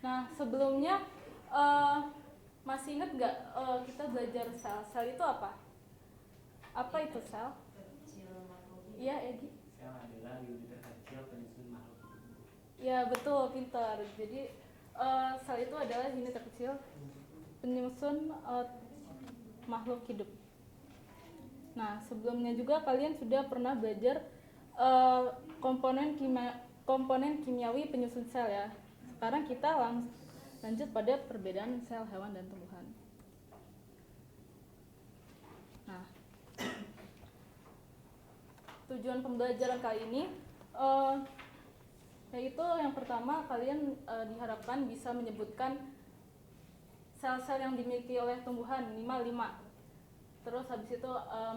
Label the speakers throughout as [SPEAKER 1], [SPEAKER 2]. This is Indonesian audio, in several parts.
[SPEAKER 1] Nah, sebelumnya eh, masih ingat nggak kita belajar sel? Sel itu apa? Apa itu sel? Iya, Egi.
[SPEAKER 2] Sel adalah unit terkecil penyusun makhluk hidup.
[SPEAKER 1] Ya, betul, pintar. Jadi sel itu adalah unit terkecil penyusun makhluk hidup. Nah, sebelumnya juga kalian sudah pernah belajar eh, komponen kimiawi penyusun sel ya. Sekarang kita lanjut pada perbedaan sel hewan dan tumbuhan. Nah, tujuan pembelajaran kali ini yaitu yang pertama kalian diharapkan bisa menyebutkan sel-sel yang dimiliki oleh tumbuhan minimal 5. Terus habis itu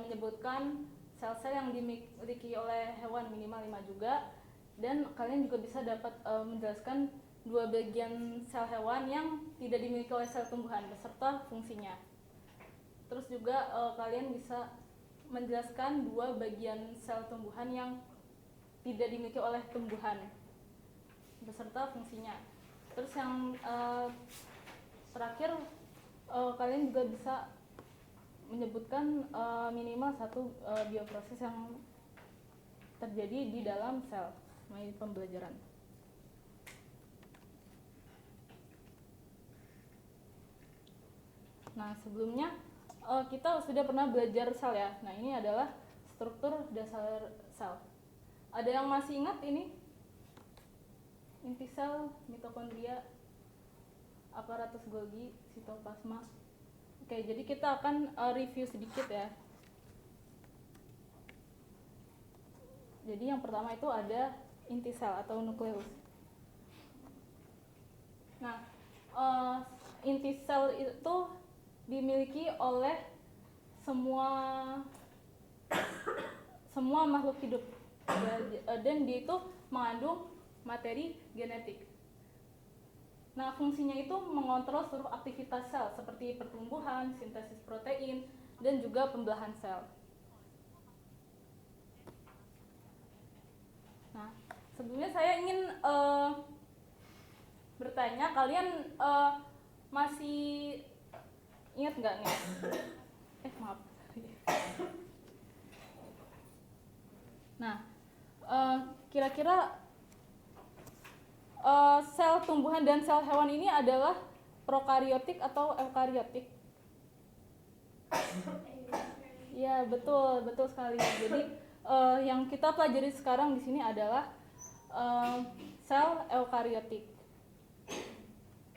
[SPEAKER 1] menyebutkan sel-sel yang dimiliki oleh hewan minimal 5 juga. Dan kalian juga bisa dapat menjelaskan 2 bagian sel hewan yang tidak dimiliki oleh sel tumbuhan beserta fungsinya. Terus juga kalian bisa menjelaskan 2 bagian sel tumbuhan yang tidak dimiliki oleh tumbuhan beserta fungsinya. Terus yang terakhir kalian juga bisa menyebutkan minimal 1 bioproses yang terjadi di dalam sel melalui pembelajaran. Nah, sebelumnya kita sudah pernah belajar sel ya. Nah, ini adalah struktur dasar sel. Ada yang masih ingat ini? Inti sel, mitokondria, aparatus Golgi, sitoplasma. Oke, jadi kita akan review sedikit ya. Jadi yang pertama itu ada inti sel atau nukleus. Nah, inti sel itu dimiliki oleh semua makhluk hidup dan dia itu mengandung materi genetik. Nah, fungsinya itu mengontrol seluruh aktivitas sel seperti pertumbuhan, sintesis protein, dan juga pembelahan sel. Nah, sebelumnya saya ingin bertanya, kalian masih ingat nggak nih? Maaf. Nah, kira-kira sel tumbuhan dan sel hewan ini adalah prokariotik atau eukariotik? Ya, betul sekali. Jadi yang kita pelajari sekarang di sini adalah sel eukariotik,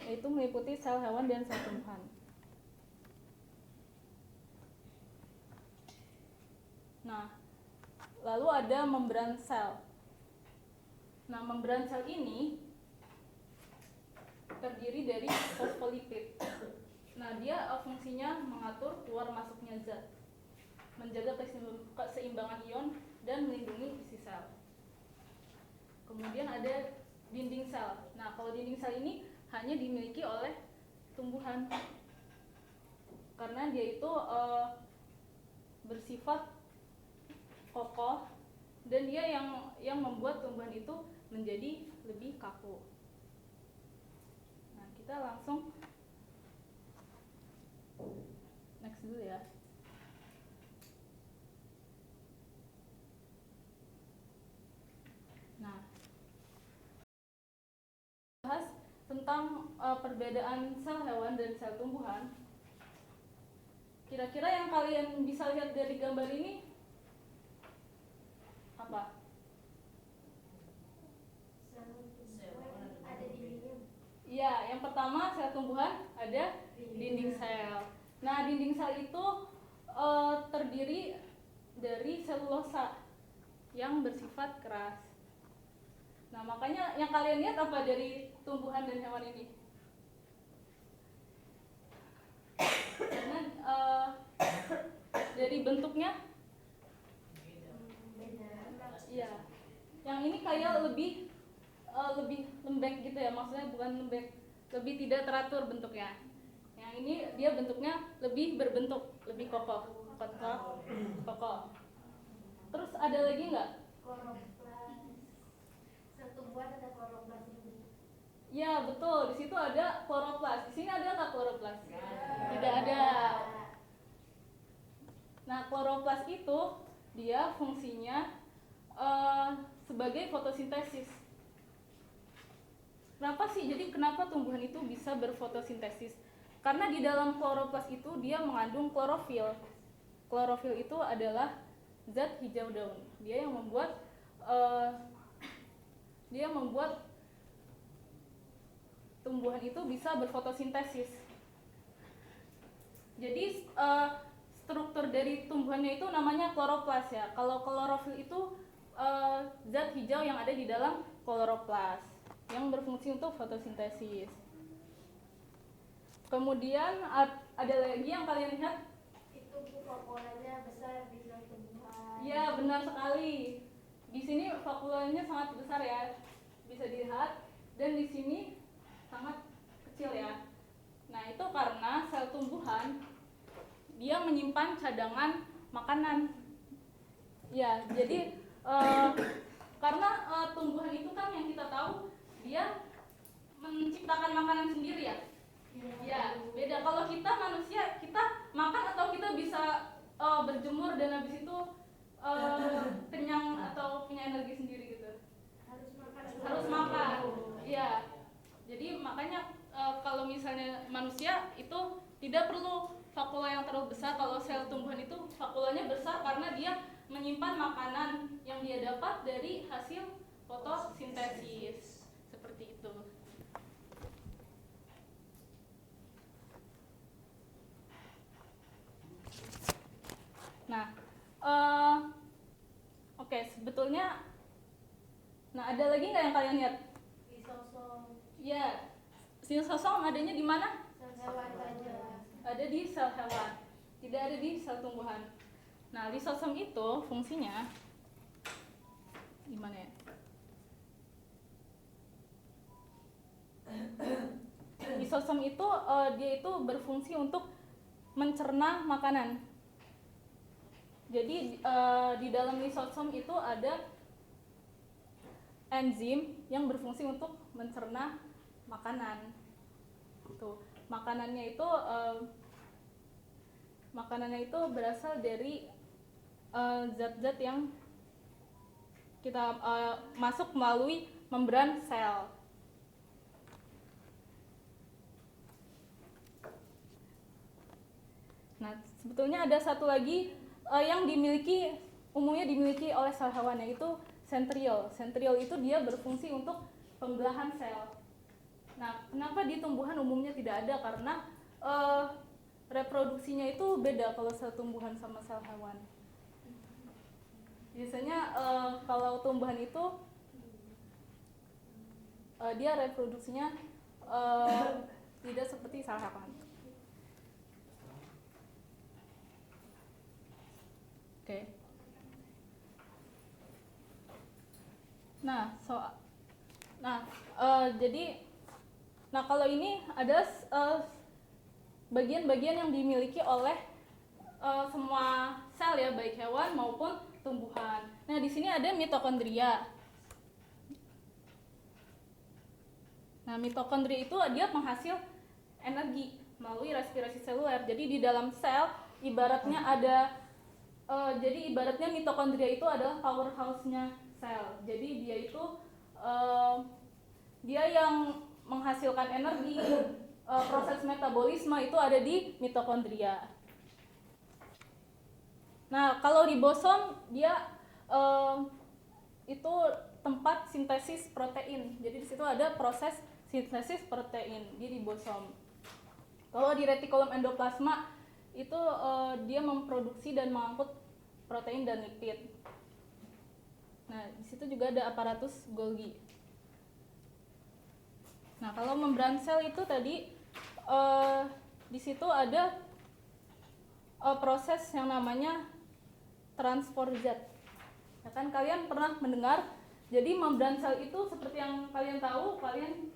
[SPEAKER 1] yaitu meliputi sel hewan dan sel tumbuhan. Nah, lalu ada membran sel. Nah, membran sel ini terdiri dari fosfolipid. Nah, dia fungsinya mengatur keluar masuknya zat, menjaga keseimbangan ion, dan melindungi isi sel. Kemudian ada dinding sel. Nah, kalau dinding sel ini hanya dimiliki oleh tumbuhan karena dia itu bersifat kokoh dan dia yang membuat tumbuhan itu menjadi lebih kaku. Nah, kita langsung next dulu ya. Nah, bahas tentang perbedaan sel hewan dan sel tumbuhan. Kira-kira yang kalian bisa lihat dari gambar ini apa?
[SPEAKER 3] Ada dindingnya.
[SPEAKER 1] Iya, yang pertama sel tumbuhan ada dinding sel. Nah, dinding sel itu terdiri dari selulosa yang bersifat keras. Nah, makanya yang kalian lihat apa dari tumbuhan dan hewan ini? Karena dari bentuknya iya. Yang ini kayak lebih lembek gitu ya, maksudnya bukan lembek, lebih tidak teratur bentuknya. Yang ini dia bentuknya lebih berbentuk, lebih kokoh. Terus ada lagi nggak?
[SPEAKER 3] Kloroplas. Sel tumbuhan ada kloroplas juga.
[SPEAKER 1] Ya betul, di situ ada kloroplas. Di sini ada nggak kloroplas? Tidak ada. Nah, kloroplas itu dia fungsinya sebagai fotosintesis. Kenapa sih? Jadi kenapa tumbuhan itu bisa berfotosintesis? Karena di dalam kloroplas itu dia mengandung klorofil. Klorofil itu adalah zat hijau daun. Dia yang membuat tumbuhan itu bisa berfotosintesis. Jadi struktur dari tumbuhannya itu namanya kloroplas ya. Kalau klorofil itu zat hijau yang ada di dalam kloroplas yang berfungsi untuk fotosintesis. Kemudian ada lagi yang kalian lihat?
[SPEAKER 3] Itu vakuolanya besar di dalam tumbuhan.
[SPEAKER 1] Ya, benar sekali. Di sini vakuolanya sangat besar ya. Bisa dilihat, dan di sini sangat kecil ya. Nah, itu karena sel tumbuhan dia menyimpan cadangan makanan. Ya, jadi karena tumbuhan itu kan yang kita tahu dia menciptakan makanan sendiri ya. Ya, beda. Kalau kita manusia, kita makan atau kita bisa berjemur dan habis itu kenyang atau punya energi sendiri gitu. Harus makan. Iya. Jadi makanya kalau misalnya manusia itu tidak perlu vakula yang terlalu besar. Kalau sel tumbuhan itu vakulanya besar karena dia menyimpan makanan yang dia dapat dari hasil fotosintesis. Seperti itu. Nah, oke, sebetulnya, nah ada lagi nggak yang kalian lihat?
[SPEAKER 3] Lisosom.
[SPEAKER 1] Ya, lisosom adanya di mana?
[SPEAKER 3] Sel hewan saja.
[SPEAKER 1] Ada di sel hewan, tidak ada di sel tumbuhan. Nah, lisosom itu fungsinya gimana ya? Lisosom itu dia itu berfungsi untuk mencerna makanan. Jadi di dalam lisosom itu ada enzim yang berfungsi untuk mencerna makanan. Tuh, makanannya itu berasal dari zat-zat yang kita masuk melalui membran sel. Nah, sebetulnya ada satu lagi yang umumnya dimiliki oleh sel hewan, yaitu sentriol. Sentriol itu dia berfungsi untuk pembelahan sel. Nah, kenapa di tumbuhan umumnya tidak ada? Karena reproduksinya itu beda kalau sel tumbuhan sama sel hewan. Biasanya kalau tumbuhan itu dia reproduksinya tidak seperti sel hewan. Oke. Nah, kalau ini ada bagian-bagian yang dimiliki oleh semua sel ya, baik hewan maupun tumbuhan. Nah, di sini ada mitokondria. Nah, mitokondria itu dia penghasil energi melalui respirasi seluler. Jadi di dalam sel ibaratnya ibaratnya mitokondria itu adalah powerhouse-nya sel. Jadi dia itu dia yang menghasilkan energi, proses metabolisme itu ada di mitokondria. Nah, kalau ribosom dia itu tempat sintesis protein. Jadi di situ ada proses sintesis protein di ribosom. Kalau di retikulum endoplasma itu dia memproduksi dan mengangkut protein dan lipid. Nah, di situ juga ada aparatus Golgi. Nah, kalau membran sel itu tadi di situ ada proses yang namanya transport zat. Ya kan, kalian pernah mendengar? Jadi membran sel itu seperti yang kalian tahu, kalian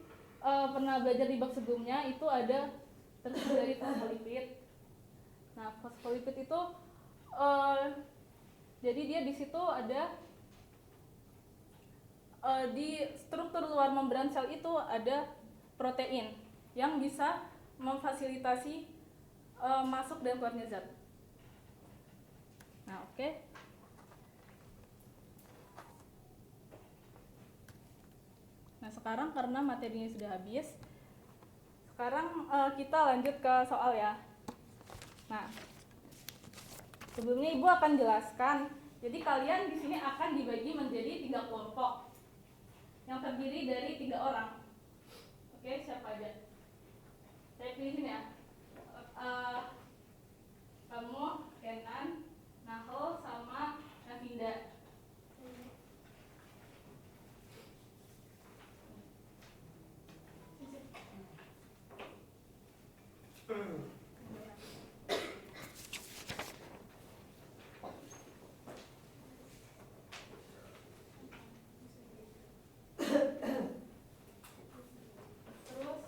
[SPEAKER 1] pernah belajar di bab sebelumnya, itu ada terdiri dari fosfolipid. Nah, fosfolipid itu jadi dia di situ ada di struktur luar membran sel itu ada protein yang bisa memfasilitasi masuk dan keluarnya zat. Nah, oke. Nah, sekarang karena materinya sudah habis, sekarang kita lanjut ke soal ya. Nah, sebelumnya Ibu akan jelaskan. Jadi kalian di sini akan dibagi menjadi 3 kelompok yang terdiri dari 3 orang. Oke, siapa aja? Saya pilihin ya. Kamu, Kenan, Nahul, sama Navinda. Terus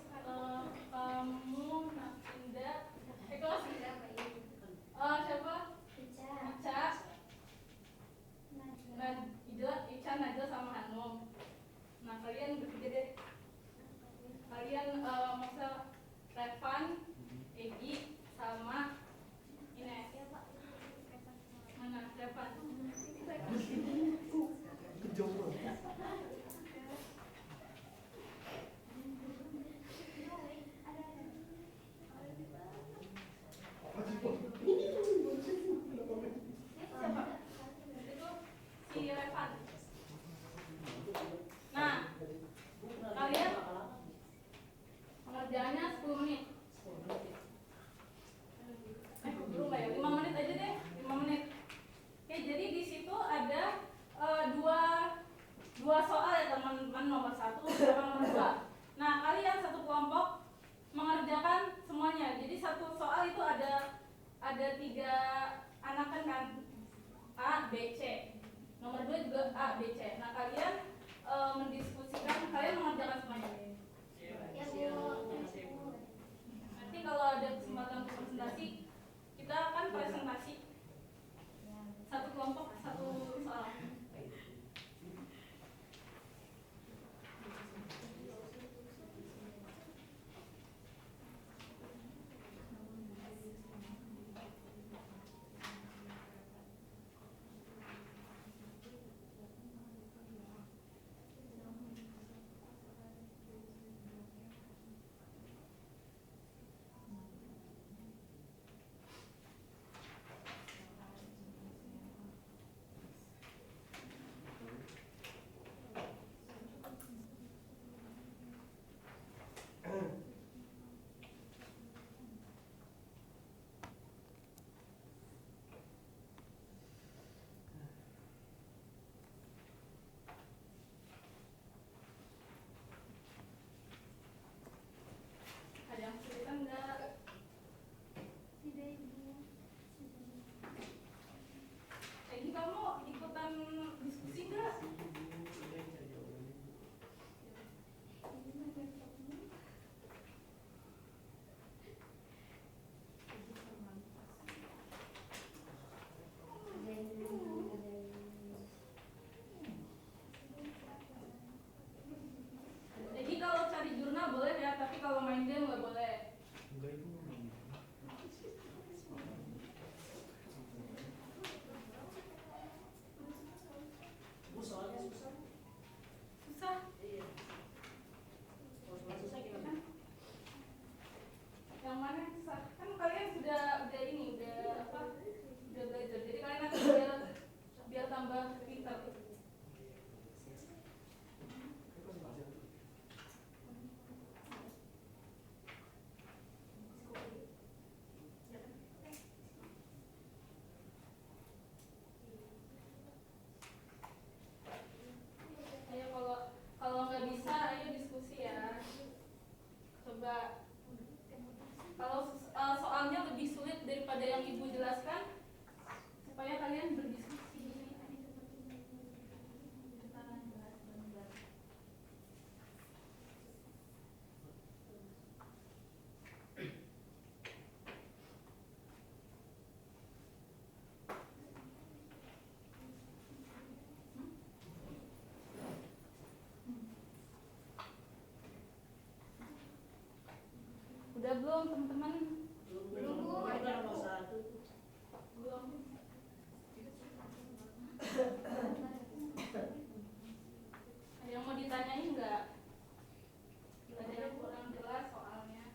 [SPEAKER 1] kamu, Navinda, kelas siapa? Ica, Ica, Najwa, sama Hanum. Nah, kalian bertiga deh. Kalian maksudnya Revan, Egi, sama Ines. Mana Revan? Si Revan. Nah, kalian pengerjaannya 10 menit. Belum nggak ya? 5 menit aja deh, 5 menit. Oke, jadi di situ ada dua soal ya teman-teman, nomor 1 sama nomor 2. Nah, kalian satu kelompok mengerjakan semuanya. Jadi satu soal itu ada 3 anakan kan, A, B, C. Nomor 2 juga A, B, C. Nah, kalian mendiskusikan, kalian mengerjakan semuanya. Nanti kalau ada kesempatan untuk presentasi, kita akan presentasi satu kelompok satu soal. Ada yang kesulitan enggak? Egi, kamu ikutan diskusi enggak? Egi, kalau cari jurnal boleh ya, tapi kalau main game nggak boleh. Susah. Yang mana yang susah? Kan kalian sudah ini, udah belajar. Jadi kalian nanti biar tambah pintar. Udah belum teman-teman?
[SPEAKER 3] Belum, Bu.
[SPEAKER 4] Ada nomor 1.
[SPEAKER 1] Belum. Ada yang mau ditanyain nggak? Ada yang kurang jelas soalnya?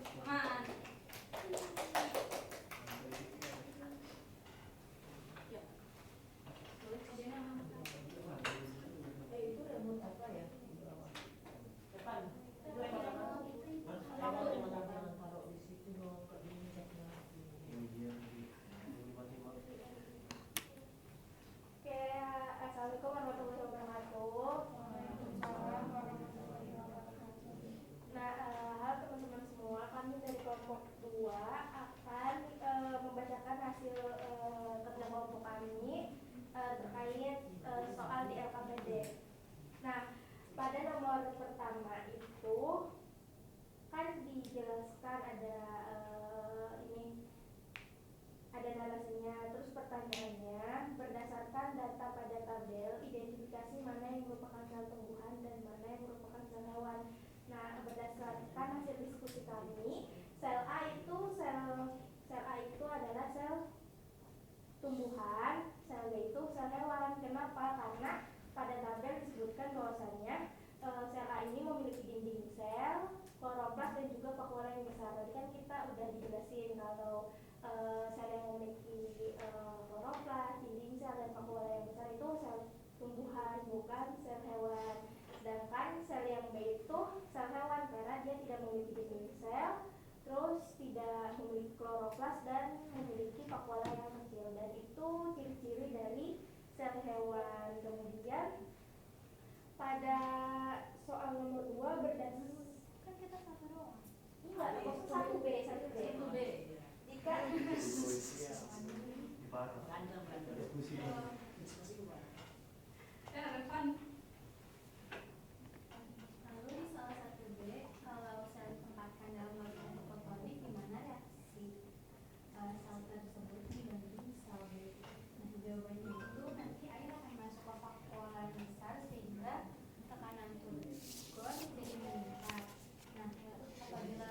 [SPEAKER 1] Semangat. Ya. Boleh kerjanya mana?
[SPEAKER 4] Itu remote apa ya? Di bawah. Depan. Taruh di situ dong, ke ini lagi.
[SPEAKER 3] Oke, assalamualaikum warahmatullahi wabarakatuh. Waalaikumsalam warahmatullahi wabarakatuh. Nah, halo teman-teman semua, kami dari kelompok 2 akan membacakan hasil kerja kelompok kami terkait soal di LKPD. Nah, pada nomor pertama itu kan dijelaskan ada ini ada narasinya, terus pertanyaannya berdasarkan data pada tabel identifikasi mana yang merupakan sel tumbuhan dan mana yang merupakan sel hewan. Nah, berdasarkan hasil diskusi kami, sel A itu adalah sel tumbuhan, sel B itu sel hewan. Kenapa? Karena pada tabel disebutkan bahwasannya sel A ini memiliki dinding sel, kloroplas dan juga vakuola yang besar. Tadi kan kita udah dijelasin kalau sel yang memiliki kloroplas, dinding sel dan vakuola yang besar itu sel tumbuhan, bukan sel hewan. Sedangkan sel yang B itu sel hewan karena dia tidak memiliki dinding sel, terus tidak memiliki kloroplas dan memiliki vakuola yang kecil, dan itu ciri-ciri dari sel hewan. Kemudian pada soal nomor 2 berdasarkan kan kita satu doang. Enggak, satu B. Jika lalu di soal 1B, kalau sel ditempatkan dalam logam fotonik, gimana reaksi sel tersebut dibanding sel B? Nah, jawabannya itu nanti air akan masuk ke vakuola besar sehingga tekanan turun jadi meningkat. Nah, apabila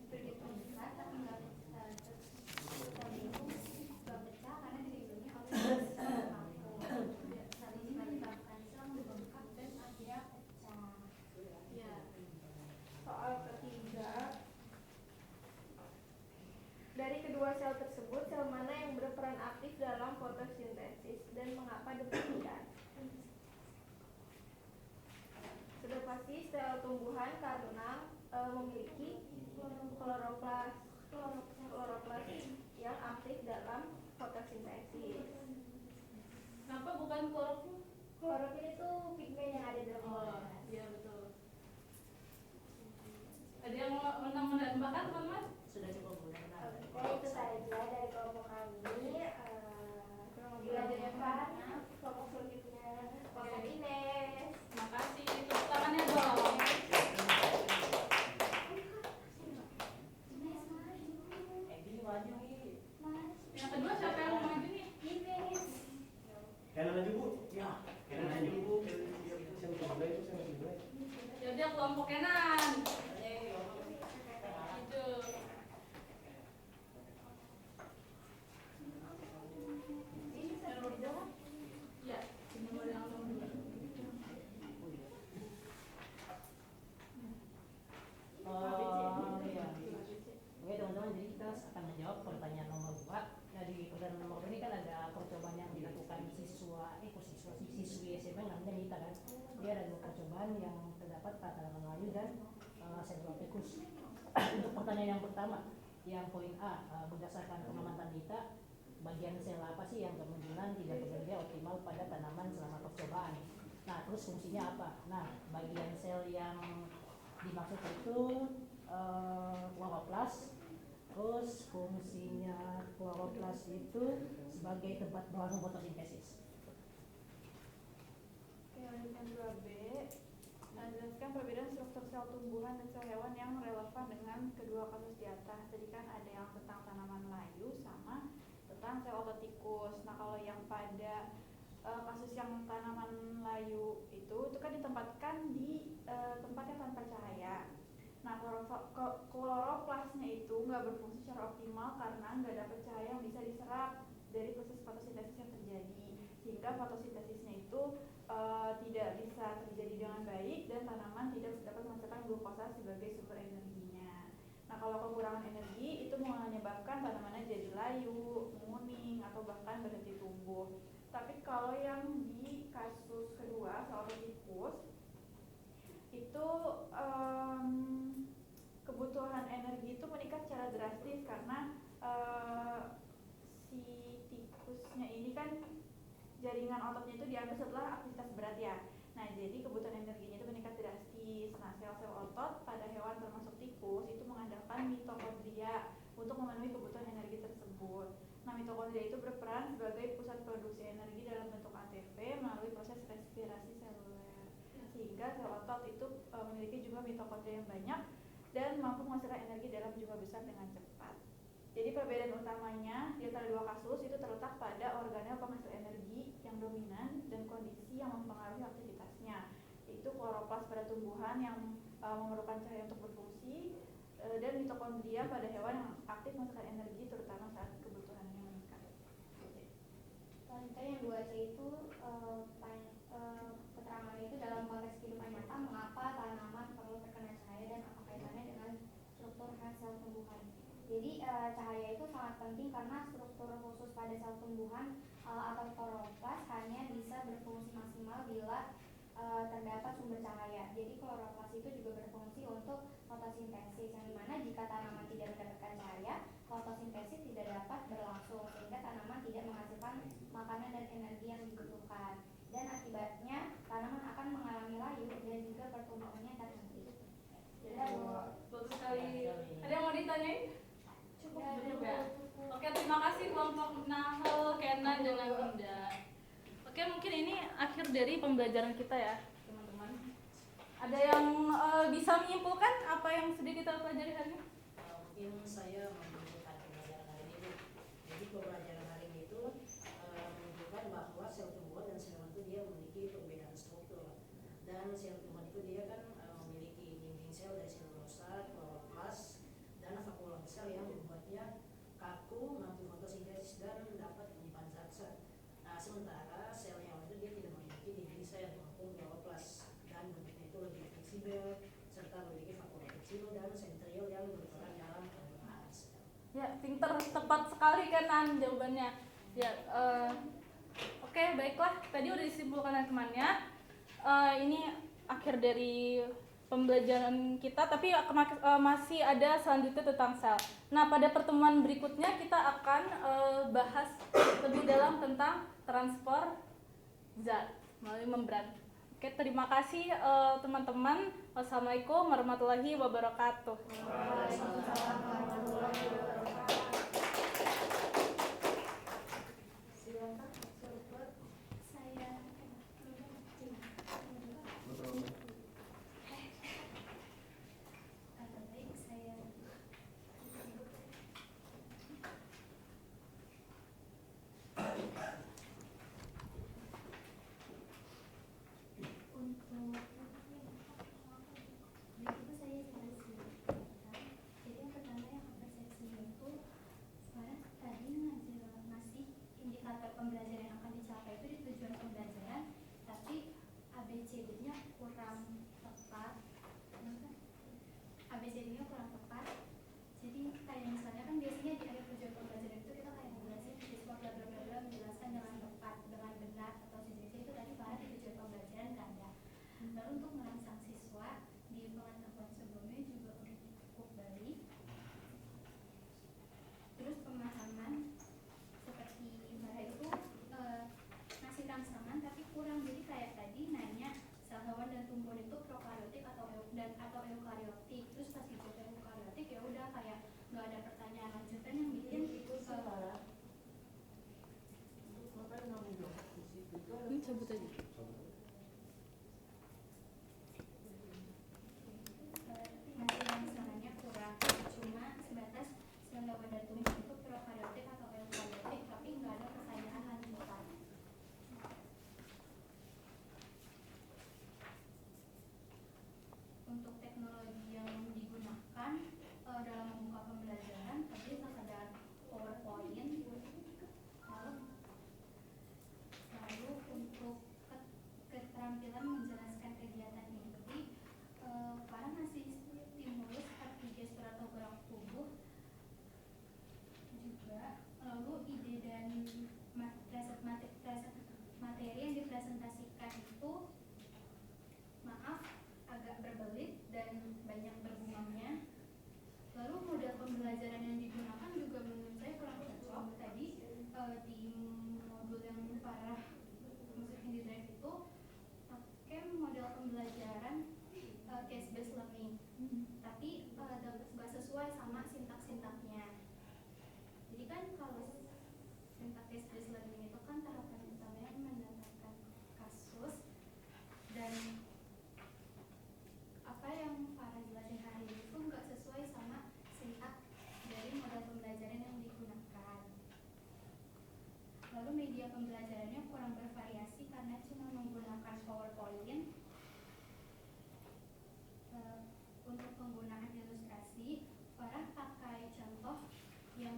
[SPEAKER 3] begitu meningkat tapi nggak sel itu nggak pecah karena dilindungi oleh sel vakum. Sel ini menyebabkan sel membengkak dan akhirnya pecah. Ya. Soal ketiga, dari kedua sel tersebut, sel mana yang berperan aktif dalam fotosintesis dan mengapa demikian? Sudah pasti sel tumbuhan karena memiliki kloroplas yang aktif dalam fotosintesis.
[SPEAKER 1] Kenapa bukan klorofil?
[SPEAKER 3] Klorofil itu pigmen yang ada dalam kloroplas.
[SPEAKER 1] Iya betul. Ada yang mau menambahkan teman-teman?
[SPEAKER 4] Sudah cukup bulan.
[SPEAKER 3] Oke, itu saja dari kelompok kami. Dilanjutkan kelompok selanjutnya, kelompok Ines.
[SPEAKER 1] Terima kasih. Tepuk tangannya dong.
[SPEAKER 4] Ini maju nih.
[SPEAKER 1] Yang kedua siapa yang mau maju nih?
[SPEAKER 3] Ines.
[SPEAKER 2] Kalian maju bu?
[SPEAKER 4] Ya.
[SPEAKER 2] Kalian maju bu? Saya sebelah itu, saya sebelah.
[SPEAKER 1] Ya udah kelompok Kenan. Itu.
[SPEAKER 3] Ini saya berdoa.
[SPEAKER 1] Ya, nomor yang nomor 2.
[SPEAKER 4] Iya. Oke teman-teman, jadi kita akan menjawab pertanyaan nomor 2. Nah, di pertanyaan nomor 2 ini kan ada percobaan yang dilakukan siswi SMA namanya Nita kan. Dia ada 2 percobaan yang terdapat pada tanaman layu dan Centropicus. Untuk pertanyaan yang pertama, yang poin A, berdasarkan pengamatan Nita, bagian sel apa sih yang kemungkinan tidak bekerja optimal pada tanaman selama percobaan? Nah, terus fungsinya apa? Nah, bagian sel yang dimaksud itu kloroplas. Terus fungsinya kloroplas itu sebagai tempat berlangsung fotosintesis.
[SPEAKER 5] Oke, lanjutkan 2B. Jelaskan perbedaan struktur sel tumbuhan dan sel hewan yang relevan dengan kedua kasus di atas. Tadi kan ada yang tentang tanaman layu sama tentang sel ototikus. Nah, kalau yang pada kasus yang tanaman layu itu kan ditempatkan di tempat yang tanpa cahaya. Nah, kloroplasnya itu nggak berfungsi secara optimal karena nggak dapat cahaya yang bisa diserap dari proses fotosintesis yang terjadi, sehingga fotosintesisnya itu tidak bisa terjadi dengan baik dan tanaman tidak dapat menghasilkan glukosa sebagai sumber energinya. Nah, kalau kekurangan energi itu menyebabkan tanamannya jadi layu, menguning, atau bahkan berhenti tumbuh. Tapi kalau yang di kasus kedua, sel ototipus, itu kebutuhan energi itu meningkat secara drastis karena si tikusnya ini kan jaringan ototnya itu diambil setelah aktivitas berat ya. Nah, jadi kebutuhan energinya itu meningkat drastis. Nah, sel-sel otot pada hewan termasuk tikus itu mengandalkan mitokondria untuk memenuhi kebutuhan energi tersebut. Nah, mitokondria itu berperan sebagai pusat produksi energi dalam bentuk ATP melalui proses respirasi seluler. Sehingga sel otot itu memiliki jumlah mitokondria yang banyak dan mampu menghasilkan energi dalam jumlah besar dengan cepat. Jadi perbedaan utamanya di antara dua kasus itu terletak pada organel penghasil energi yang dominan dan kondisi yang mempengaruhi aktivitasnya, yaitu kloroplas pada tumbuhan yang memerlukan cahaya untuk berfungsi dan mitokondria pada hewan yang aktif menghasilkan energi terutama saat kebutuhannya meningkat.
[SPEAKER 3] Selanjutnya yang 2C itu keterangannya itu dalam konteks kehidupan nyata mengapa tanaman perlu terkena cahaya dan apa kaitannya dengan struktur khas sel tumbuhan. Jadi cahaya itu sangat penting karena struktur khusus pada sel tumbuhan atau kloroplas hanya bisa berfungsi maksimal bila terdapat sumber cahaya. Jadi kloroplas itu juga berfungsi untuk fotosintesis, yang dimana jika tanaman tidak mendapatkan cahaya, fotosintesis tidak dapat berlangsung sehingga tanaman tidak menghasilkan makanan dan energi yang dibutuhkan. Dan akibatnya tanaman akan mengalami layu dan juga pertumbuhannya terhenti.
[SPEAKER 1] Bagus sekali. Ada yang mau ditanyain?
[SPEAKER 3] Cukup
[SPEAKER 1] ya. Oke, terima kasih kelompok Nahel, Kenan, dan Agunda. Oke, mungkin ini akhir dari pembelajaran kita ya, teman-teman. Ada yang bisa menyimpulkan apa yang sudah kita pelajari hari ini?
[SPEAKER 4] Mungkin saya menunjukkan pembelajaran hari ini. Jadi pembelajaran hari ini itu menunjukkan bahwa sel tumbuhan dan sel hewan itu dia memiliki perbedaan struktur. Dan sel tumbuhan itu dia kan memiliki dinding sel dari selulosa, kloroplas, dan vakuola besar yang membuatnya kaku, mampu fotosintesis dan dapat menyimpan zat-zat. Nah, sementara sel hewan itu dia tidak memiliki dinding sel maupun kloroplas dan bentuknya itu lebih fleksibel serta memiliki vakuola kecil dan sentriol yang berperan dalam pengembangan sel.
[SPEAKER 1] Ya, pinter, tepat sekali Kenan jawabannya. Ya, oke, baiklah. Tadi udah disimpulkan teman-temannya. Ini akhir dari pembelajaran kita, tapi masih ada selanjutnya tentang sel. Nah, pada pertemuan berikutnya kita akan bahas lebih dalam tentang transport zat melalui membran. Oke, terima kasih teman-teman. Wassalamualaikum warahmatullahi wabarakatuh.
[SPEAKER 3] Waalaikumsalam warahmatullahi wabarakatuh.
[SPEAKER 2] Silakan.
[SPEAKER 3] Saya baik, saya untuk saya jelasin. Jadi yang pertama yang apresiasi itu sekarang tadi ngasih indikator pembelajaran yang akan dicapai itu di tujuan pembelajaran, tapi ABCD-nya kurang tepat. ABCD-nya kurang tepat. Jadi kayak misalnya kan biasanya di akhir tujuan pembelajaran itu kita kayak ngejelasin siswa bla bla bla bla menjelaskan dengan tepat, dengan benar atau sejenisnya itu tadi pada di tujuan pembelajaran kan ya. Lalu untuk merangsang siswa di pengetahuan sebelumnya juga udah cukup baik. Terus pemahaman seperti Bara itu ngasih rangsangan tapi kurang, jadi kayak tadi nanya sel hewan dan tumbuhan itu prokaryotik atau eukaryotik, terus pas dijawab eukaryotik ya udah kayak nggak ada pertanyaan lanjutan yang bikin
[SPEAKER 1] Ini cabut aja.
[SPEAKER 3] ngasih rangsangannya kurang, cuma sebatas sel hewan dan tumbuhan itu prokaryotik atau eukaryotik tapi nggak ada pertanyaan lanjutan. Untuk teknologi yang digunakan dalam membuka pembelajaran tadi ada PowerPoint, lalu untuk keterampilan menjelaskan kegiatan inti, Farah ngasih stimulus 4 gestur atau gerak tubuh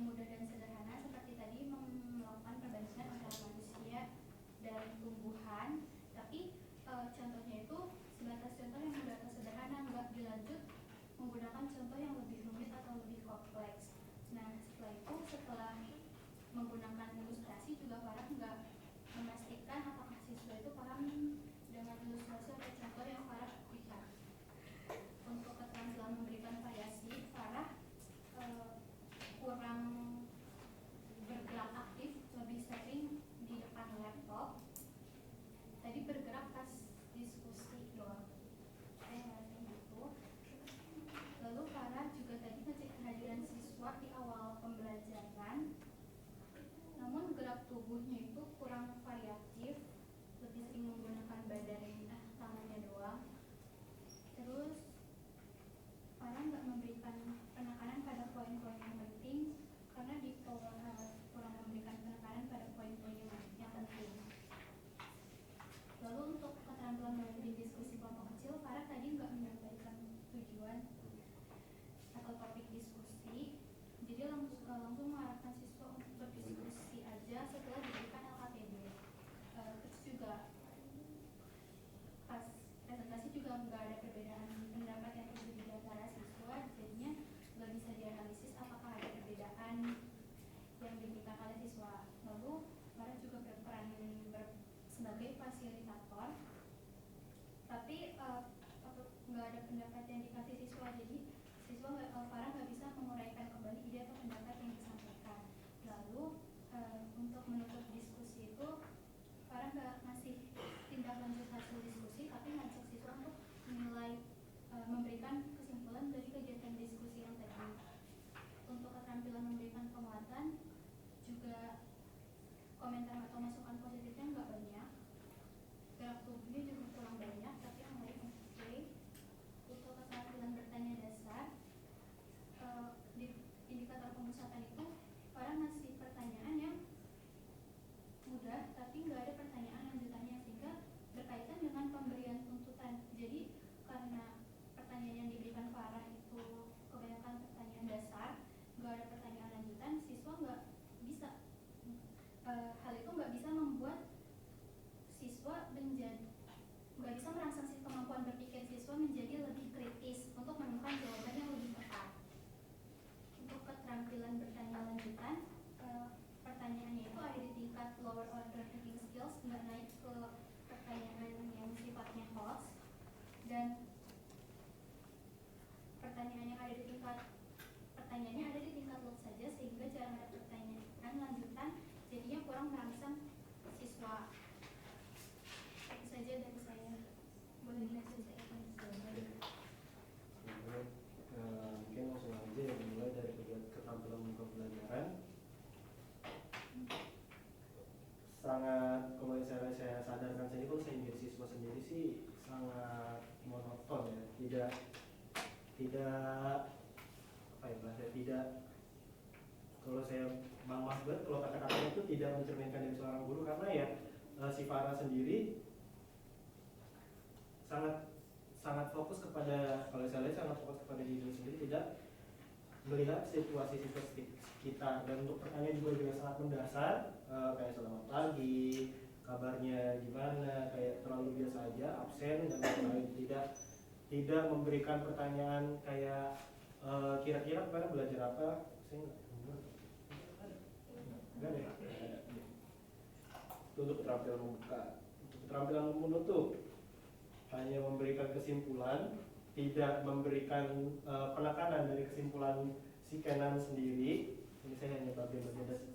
[SPEAKER 6] yang mudah dan sederhana seperti tadi melakukan perbandingan antara manusia dan tumbuhan, tapi contohnya itu sebatas contoh yang mudah atau sederhana, nggak dilanjut menggunakan contoh yang lebih rumit atau lebih kompleks. Nah setelah itu, setelah menggunakan ilustrasi juga Farah nggak memastikan apakah siswa itu paham dengan ilustrasi atau contoh yang Farah berikan. Untuk keterampilan memberikan variasi, Farah kurang bergerak aktif, lebih sering di depan laptop. Tadi bergerak pas diskusi doang, saya ngerasain gitu. Lalu Farah juga tadi ngecek kehadiran siswa di awal pembelajaran, namun gerak tubuhnya itu kurang variatif, lebih sering menggunakan badan tangannya doang. Terus Farah nggak memberikan penekanan pada poin-poin yang penting, karena di kurang memberikan penekanan pada poin-poin yang penting. Lalu untuk keterampilan memimpin diskusi kelompok kecil, Farah tadi nggak menyampaikan tujuan atau topik diskusi, jadi langsung mengarahkan siswa untuk berdiskusi aja setelah diberikan LKTD. Terus juga pas presentasi juga nggak ada perbedaan pendapat yang terjadi di antara siswa, jadinya nggak bisa dianalisis apakah ada perbedaan yang dimiliki oleh siswa. Lalu Farah juga berperan sebagai fasilitator, tapi nggak ada pendapat yang dikasih siswa, jadi Farah nggak bisa menguraikan kembali ide atau pendapat yang disampaikan. Lalu untuk menutup diskusi itu Farah nggak ngasih tindak lanjut hasil diskusi, tapi ngajak siswa untuk menilai, memberikan kesimpulan dari kegiatan diskusi yang tadi. Untuk keterampilan memberikan penguatan juga komentar atau masukan positifnya nggak banyak, gerak tubuhnya juga kurang banyak, tapi yang lain oke. Untuk keterampilan bertanya dasar, di indikator pemusatan itu Farah ngasih pertanyaan yang mudah tapi nggak ada pertanyaan lanjutannya, sehingga berkaitan dengan pemberian tuntutan. Jadi karena pertanyaan yang diberikan Farah itu kebanyakan pertanyaan dasar, nggak ada pertanyaan lanjutan, siswa nggak bisa hal itu nggak bisa membuat siswa nggak bisa merangsang kemampuan berpikir siswa menjadi lebih kritis untuk menemukan jawaban yang lebih tepat. Untuk keterampilan bertanya lanjutan, pertanyaannya itu ada di tingkat lower order thinking skills, nggak naik ke pertanyaan yang sifatnya hoax, dan pertanyaannya ada di tingkat lot saja, sehingga jarang ada pertanyaan lanjutan, jadinya kurang merangsang siswa. Itu saja dari saya. Boleh dilanjut saya
[SPEAKER 2] Mungkin langsung aja ya, dimulai dari keterampilan pembelajaran. Sangat, kalau saya sadarkan sendiri, kalau saya menjadi siswa sendiri sih sangat monoton ya, tidak apa ya bahasa, tidak, kalau saya maaf banget kalau kata-katanya itu tidak mencerminkan dari seorang guru, karena ya si Farah sendiri sangat fokus kepada, kalau saya lihat sangat fokus kepada diri sendiri, tidak melihat situasi kita. Dan untuk pertanyaan juga sangat mendasar, kayak selamat pagi, kabarnya gimana, kayak terlalu biasa aja, absen dan lain-lain. Tidak memberikan pertanyaan kayak kira-kira kemarin belajar apa, saya nggak ada. Itu untuk keterampilan membuka. Untuk keterampilan menutup, hanya memberikan kesimpulan, tidak memberikan penekanan dari kesimpulan si Kenan sendiri. Ini saya hanya bagian-bagian dasar.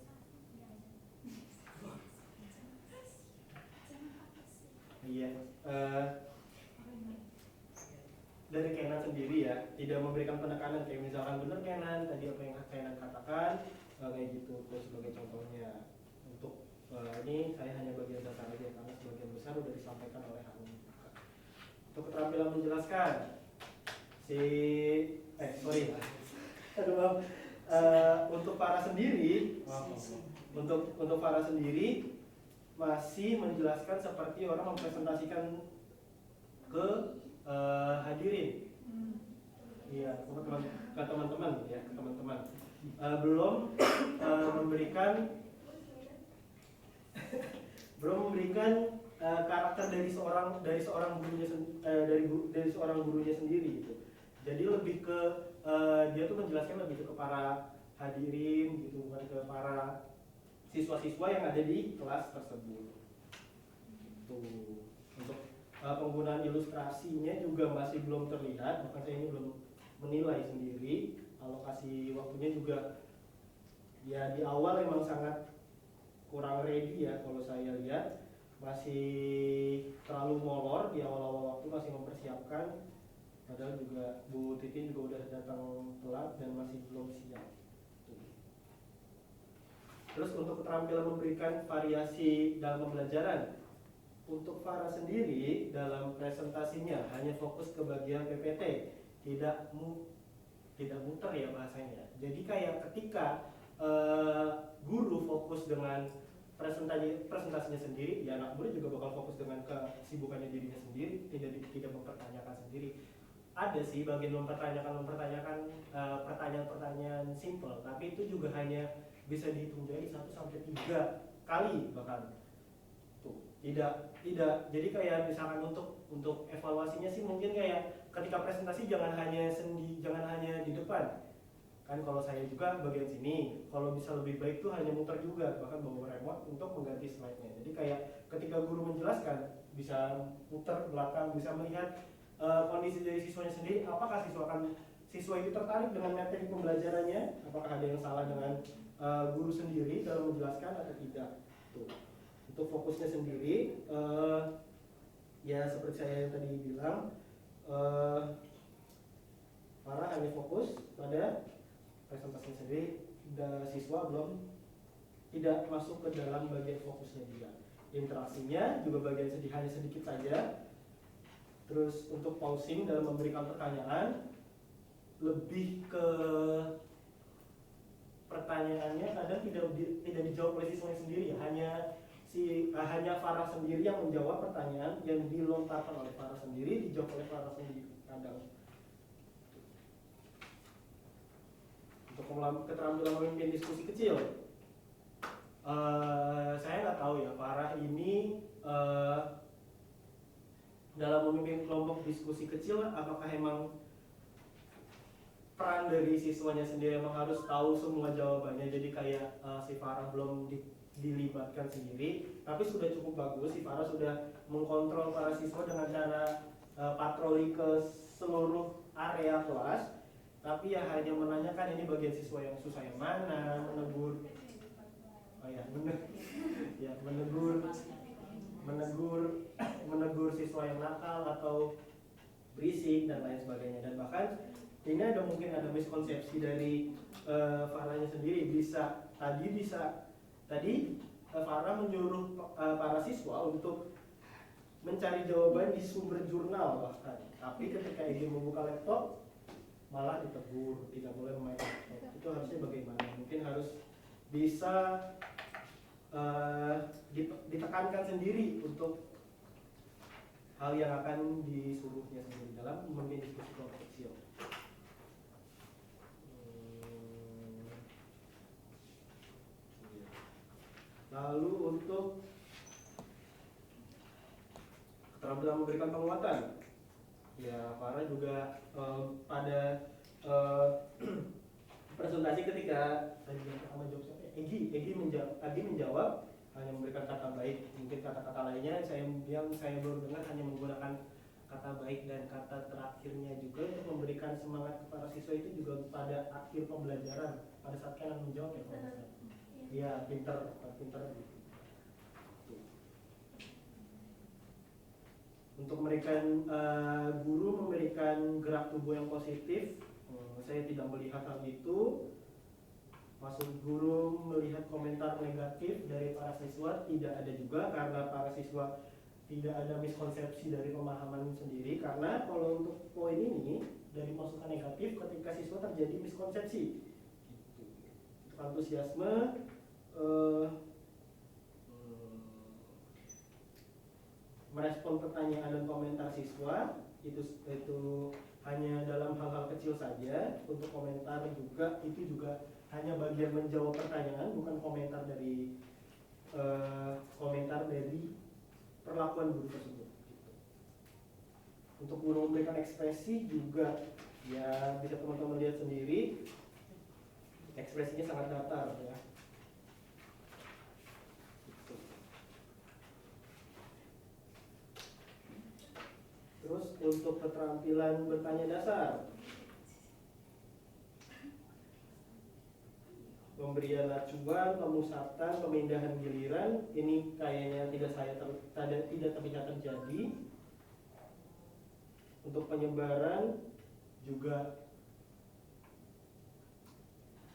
[SPEAKER 2] Iya, dari Kenan sendiri ya, tidak memberikan penekanan, kayak misalkan benar Kenan tadi apa yang Kenan katakan, kayak gitu. Terus sebagai contohnya, untuk ini saya hanya bagian dasar aja karena sebagian besar sudah disampaikan oleh Hanum. Untuk keterampilan menjelaskan, untuk Farah sendiri, untuk Farah sendiri masih menjelaskan seperti orang mempresentasikan ke hadirin, iya, ke teman-teman ya, ke teman-teman. belum memberikan karakter dari seorang gurunya sendiri gitu. Jadi lebih ke dia tuh menjelaskan lebih ke para hadirin gitu, bukan ke para siswa-siswa yang ada di kelas tersebut. Gitu. Untuk penggunaan ilustrasinya juga masih belum terlihat, bahkan saya ini belum menilai sendiri. Alokasi waktunya juga ya di awal memang sangat kurang ready ya, kalau saya lihat masih terlalu molor di awal-awal waktu, masih mempersiapkan, padahal juga Bu Titin juga udah datang telat dan masih belum siap. Terus untuk keterampilan memberikan variasi dalam pembelajaran, untuk Farah sendiri dalam presentasinya hanya fokus ke bagian PPT, tidak muter ya bahasanya. Jadi kayak ketika guru fokus dengan presentasinya sendiri, ya anak murid juga bakal fokus dengan kesibukannya dirinya sendiri, tidak mempertanyakan sendiri. Ada sih bagian mempertanyakan pertanyaan-pertanyaan simple, tapi itu juga hanya bisa dihitung dari 1 sampai 3 kali bahkan. Tuh, tidak. Jadi kayak misalkan untuk evaluasinya sih mungkin kayak ketika presentasi jangan hanya di depan. Kan kalau saya juga bagian sini, kalau bisa lebih baik tuh hanya muter juga, bahkan bawa remote untuk mengganti slide-nya. Jadi kayak ketika guru menjelaskan bisa muter ke belakang, bisa melihat kondisi dari siswanya sendiri, apakah siswa itu tertarik dengan materi pembelajarannya, apakah ada yang salah dengan guru sendiri dalam menjelaskan atau tidak. Tuh. Untuk fokusnya sendiri ya seperti saya yang tadi bilang, Farah hanya fokus pada presentasi sendiri, siswa belum tidak masuk ke dalam bagian fokusnya juga. Interaksinya juga bagian hanya sedikit saja. Terus untuk pausing dalam memberikan pertanyaan, lebih ke pertanyaannya kadang tidak dijawab oleh siswanya sendiri, hanya Farah sendiri yang menjawab pertanyaan yang dilontarkan oleh Farah sendiri, dijawab oleh Farah sendiri kadang. Untuk keterampilan memimpin diskusi kecil, saya nggak tahu ya Farah ini dalam memimpin kelompok diskusi kecil apakah emang peran dari siswanya sendiri emang harus tahu semua jawabannya, jadi kayak si Farah belum dilibatkan sendiri, tapi sudah cukup bagus si Farah sudah mengkontrol para siswa dengan cara patroli ke seluruh area kelas. Tapi ya hanya menanyakan ini bagian siswa yang susah yang mana, menegur siswa yang nakal atau berisik dan lain sebagainya. Dan bahkan ini mungkin ada miskonsepsi dari Farahnya sendiri. Tadi Farah menyuruh para siswa untuk mencari jawaban di sumber jurnal bahkan. Tapi ketika ingin membuka laptop malah ditegur, tidak boleh memakai laptop. Itu harusnya bagaimana? Mungkin harus bisa ditekankan sendiri untuk hal yang akan disuruhnya sendiri dalam memimpin diskusi kelompok kecil. Lalu untuk keterampilan memberikan penguatan, ya Farah juga pada presentasi ketika tadi yang pertama jawab siapa? Egi menjawab hanya memberikan kata baik. Mungkin kata-kata lainnya saya baru dengar hanya menggunakan kata baik, dan kata terakhirnya juga untuk memberikan semangat kepada siswa itu juga pada akhir pembelajaran pada saat kalian menjawab ya kalau misalnya. Iya, pinter. Untuk memberikan guru memberikan gerak tubuh yang positif, saya tidak melihat hal itu. Maksud guru melihat komentar negatif dari para siswa tidak ada juga, karena para siswa tidak ada miskonsepsi dari pemahaman sendiri. Karena kalau untuk poin ini dari masukan negatif ketika siswa terjadi miskonsepsi, untuk antusiasme merespon pertanyaan dan komentar siswa itu hanya dalam hal-hal kecil saja. Untuk komentar juga itu juga hanya bagian menjawab pertanyaan, bukan komentar dari perlakuan guru tersebut gitu. Untuk guru memberikan ekspresi juga ya bisa teman-teman lihat sendiri, ekspresinya sangat datar ya. Gitu. Terus untuk keterampilan bertanya dasar, pemberian acuan, pemusatan, pemindahan giliran, ini kayaknya tidak terlihat terjadi. Untuk penyebaran juga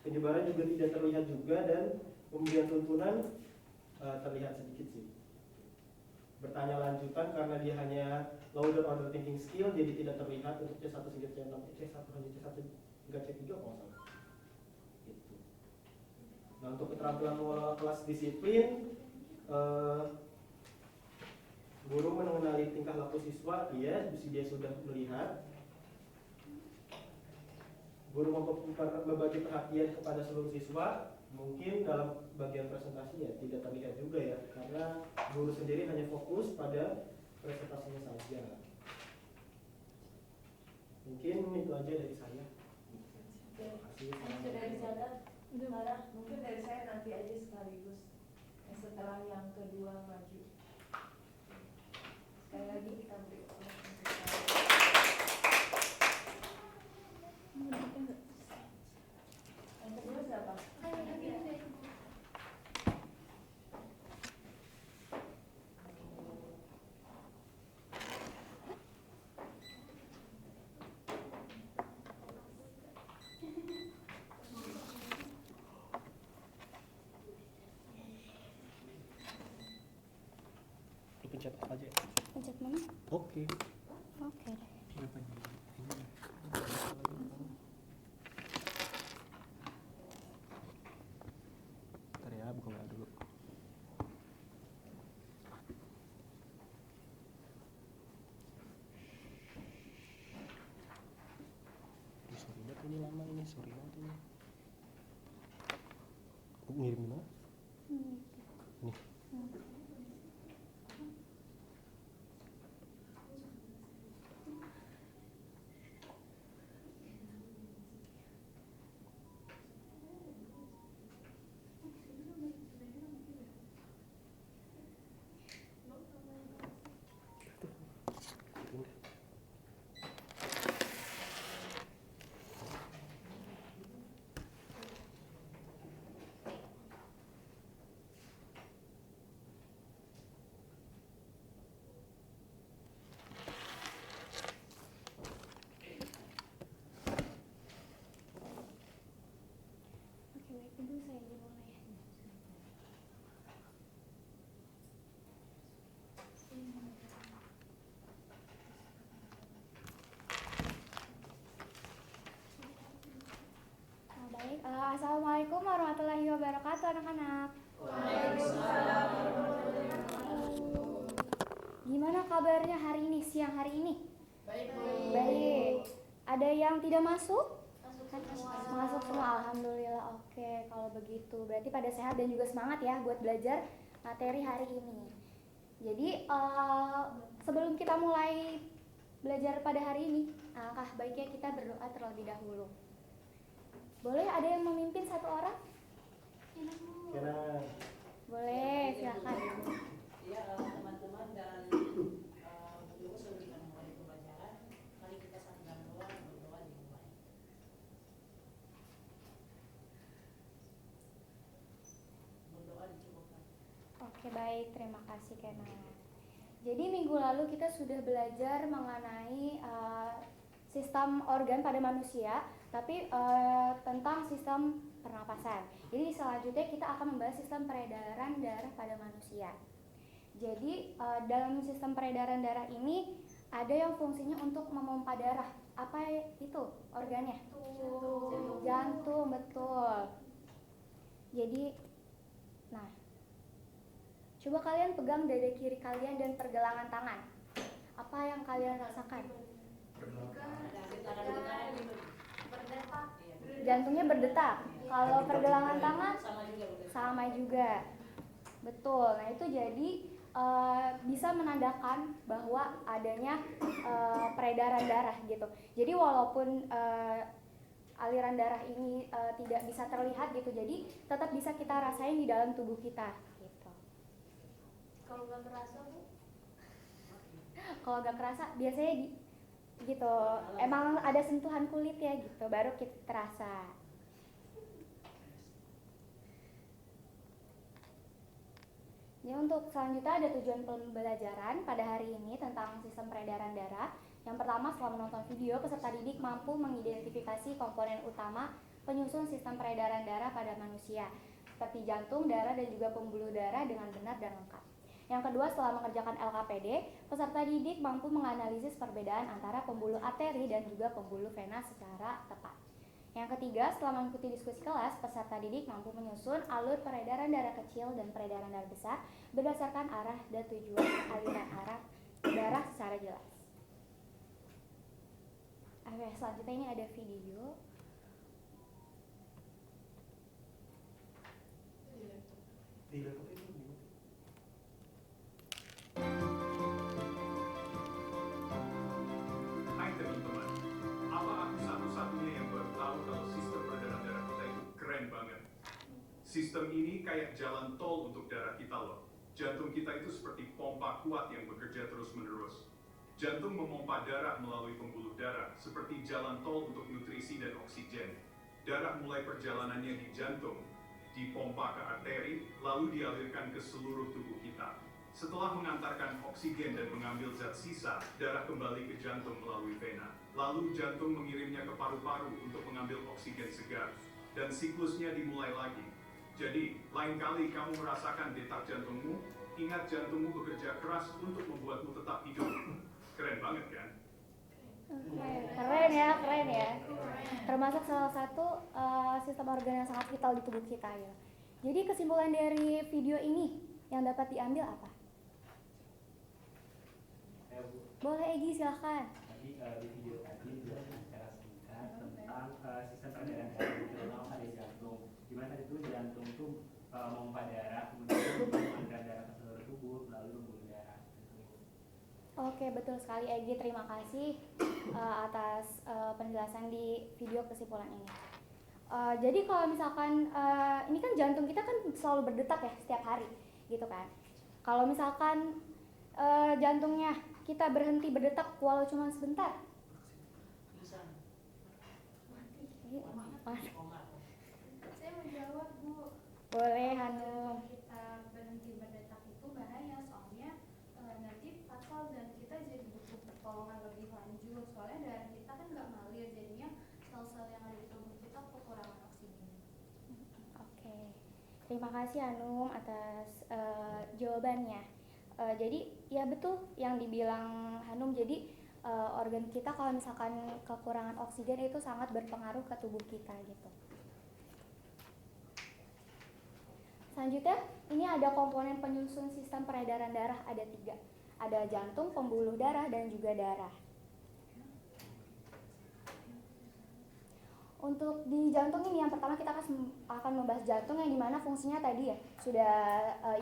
[SPEAKER 2] tidak terlihat juga, dan pemberian tuntunan terlihat sedikit sih. Bertanya lanjutan karena dia hanya loader order thinking skill, jadi tidak terlihat untuk C1 hingga C6, C1 hingga C1 hingga C3 kalau nggak salah. Gitu. Nah, untuk keterampilan mengelola kelas disiplin, guru mengenali tingkah laku siswa, dia sudah melihat. Guru membagi perhatian kepada seluruh siswa, mungkin dalam bagian presentasi ya tidak terlihat juga ya, karena guru sendiri hanya fokus pada presentasinya saja. Mungkin itu aja dari saya. Terima kasih.
[SPEAKER 3] Dari saya, mungkin dari saya nanti aja sekaligus setelah yang kedua maju. Sekali lagi kita beri yang kedua siapa?
[SPEAKER 2] Lu pencet apa aja?
[SPEAKER 7] Pencet mana?
[SPEAKER 2] Oke.
[SPEAKER 7] Oke deh.
[SPEAKER 2] Bentar ya, buka WA dulu. Sorry banget ini lama ini, sorry banget ini. Ngirim gimana? Nih.
[SPEAKER 7] Oke, baik, dulu saya dimulai ya. Baik, assalamualaikum warahmatullahi wabarakatuh anak-anak.
[SPEAKER 3] Waalaikumsalam warahmatullahi wabarakatuh.
[SPEAKER 7] Gimana kabarnya hari ini, siang hari ini? Baik. Ada yang tidak masuk? Masuk semua, alhamdulillah. Oke, kalau begitu berarti pada sehat dan juga semangat ya buat belajar materi hari ini. Jadi sebelum kita mulai belajar pada hari ini, alangkah baiknya kita berdoa terlebih dahulu. Boleh ada yang memimpin satu orang?
[SPEAKER 2] Kena.
[SPEAKER 7] Boleh, silakan.
[SPEAKER 4] Ya, teman-teman dan guru sebelum kita mulai pembelajaran, mari kita saling berdoa dimulai. Berdoa dicukupkan.
[SPEAKER 7] Oke, baik, terima kasih Kena. Jadi minggu lalu kita sudah belajar mengenai sistem organ pada manusia, tapi tentang sistem pernapasan. Jadi selanjutnya kita akan membahas sistem peredaran darah pada manusia. Jadi dalam sistem peredaran darah ini ada yang fungsinya untuk memompa darah. Apa itu organnya? Jantung, betul. Jadi, nah, coba kalian pegang dada kiri kalian dan pergelangan tangan. Apa yang kalian rasakan?
[SPEAKER 3] berdetak.
[SPEAKER 7] Jantungnya berdetak. Kalau pergelangan tangan sama juga. Betul. Nah, itu jadi bisa menandakan bahwa adanya peredaran darah gitu. Jadi walaupun aliran darah ini tidak bisa terlihat gitu, jadi tetap bisa kita rasain di dalam tubuh kita gitu.
[SPEAKER 3] Kalau nggak terasa Bu?
[SPEAKER 7] Kalau nggak kerasa biasanya gitu, emang ada sentuhan kulit ya gitu, baru kita terasa. Ya, untuk selanjutnya ada tujuan pembelajaran pada hari ini tentang sistem peredaran darah. Yang pertama, setelah menonton video, peserta didik mampu mengidentifikasi komponen utama penyusun sistem peredaran darah pada manusia, seperti jantung, darah, dan juga pembuluh darah dengan benar dan lengkap. Yang kedua, setelah mengerjakan LKPD, peserta didik mampu menganalisis perbedaan antara pembuluh arteri dan juga pembuluh vena secara tepat. Yang ketiga, setelah mengikuti diskusi kelas, peserta didik mampu menyusun alur peredaran darah kecil dan peredaran darah besar berdasarkan arah dan tujuan aliran darah secara jelas. Oke, selanjutnya ini ada video.
[SPEAKER 2] Di laptop itu gimana?
[SPEAKER 8] Hai teman-teman, apa aku satu-satunya yang baru tahu kalau sistem peredaran darah kita itu keren banget? Sistem ini kayak jalan tol untuk darah kita loh. Jantung kita itu seperti pompa kuat yang bekerja terus-menerus. Jantung memompa darah melalui pembuluh darah, seperti jalan tol untuk nutrisi dan oksigen. Darah mulai perjalanannya di jantung, dipompa ke arteri, lalu dialirkan ke seluruh tubuh kita. Setelah mengantarkan oksigen dan mengambil zat sisa, darah kembali ke jantung melalui vena. Lalu jantung mengirimnya ke paru-paru untuk mengambil oksigen segar. Dan siklusnya dimulai lagi. Jadi, lain kali kamu merasakan detak jantungmu, ingat jantungmu bekerja keras untuk membuatmu tetap hidup. Keren banget kan?
[SPEAKER 7] Oke, keren ya. Termasuk salah satu sistem organ yang sangat vital di tubuh kita ya. Jadi kesimpulan dari video ini yang dapat diambil apa? Boleh Egy, silahkan.
[SPEAKER 9] Tadi di video tadi dijelaskan secara singkat tentang sistem peredaran darah terutama pada jantung. Dimana itu jantung itu memompa darah, kemudian mengantar darah ke seluruh tubuh melalui pembuluh darah.
[SPEAKER 7] Oke, betul sekali Egy. Terima kasih atas penjelasan di video kesimpulan ini. Jadi kalau misalkan ini kan jantung kita kan selalu berdetak ya setiap hari, gitu kan. Kalau misalkan jantungnya kita berhenti berdetak walau cuma sebentar,
[SPEAKER 6] Saya mau jawab Bu.
[SPEAKER 7] boleh Hanum.
[SPEAKER 6] Kita berhenti berdetak itu bahaya soalnya nanti fatal dan kita jadi butuh pertolongan lebih lanjut soalnya darah kita kan nggak ngalir jadinya sel-sel yang ada di tubuh kita kekurangan oksigen.
[SPEAKER 7] Oke, terima kasih Hanum atas jawabannya. Jadi ya betul yang dibilang Hanum. Jadi organ kita kalau misalkan kekurangan oksigen itu sangat berpengaruh ke tubuh kita gitu. Selanjutnya ini ada komponen penyusun sistem peredaran darah, ada 3. Ada jantung, pembuluh darah, dan juga darah. Untuk di jantung ini yang pertama kita akan membahas jantung yang dimana fungsinya tadi ya sudah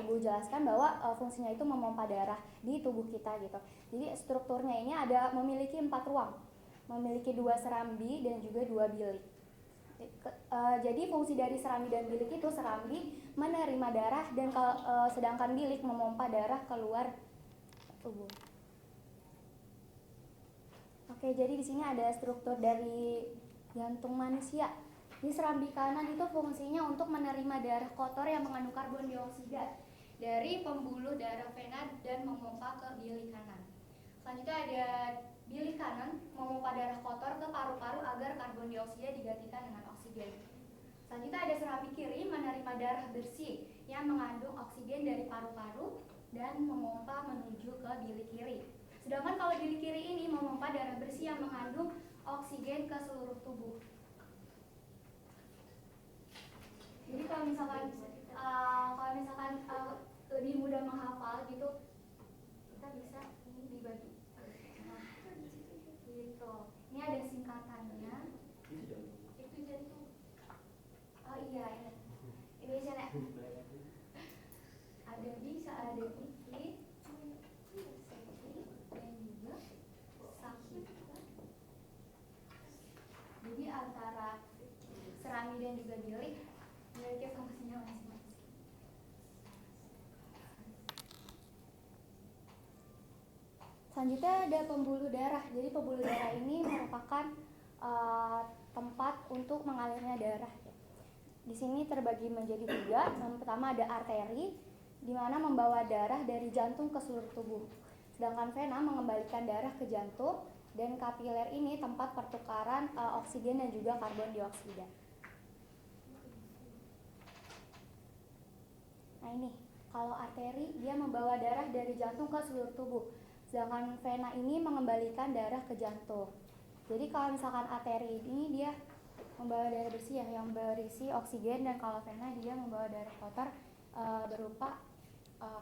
[SPEAKER 7] Ibu jelaskan bahwa fungsinya itu memompa darah di tubuh kita gitu. Jadi strukturnya ini memiliki 4 ruang, memiliki 2 serambi dan juga 2 bilik. Jadi fungsi dari serambi dan bilik itu serambi menerima darah dan sedangkan bilik memompa darah keluar tubuh. Oke, jadi di sini ada struktur dari jantung manusia. Di serambi kanan itu fungsinya untuk menerima darah kotor yang mengandung karbon dioksida dari pembuluh darah vena dan memompa ke bilik kanan. Selanjutnya ada bilik kanan memompa darah kotor ke paru-paru agar karbon dioksida digantikan dengan oksigen. Selanjutnya ada serambi kiri menerima darah bersih yang mengandung oksigen dari paru-paru dan memompa menuju ke bilik kiri. Sedangkan kalau bilik kiri ini memompa darah bersih yang mengandung oksigen ke seluruh tubuh. Jadi kalau misalkan lebih mudah menghafal gitu, kita bisa ini dibagi. Nah, gitu. Selanjutnya ada pembuluh darah. Jadi pembuluh darah ini merupakan tempat untuk mengalirnya darah. Di sini terbagi menjadi 3. Yang pertama ada arteri, di mana membawa darah dari jantung ke seluruh tubuh. Sedangkan vena mengembalikan darah ke jantung, dan kapiler ini tempat pertukaran oksigen dan juga karbon dioksida. Nah ini, kalau arteri dia membawa darah dari jantung ke seluruh tubuh, sedangkan vena ini mengembalikan darah ke jantung. Jadi kalau misalkan arteri ini dia membawa darah bersih ya, yang berisi oksigen, dan kalau vena dia membawa darah kotor berupa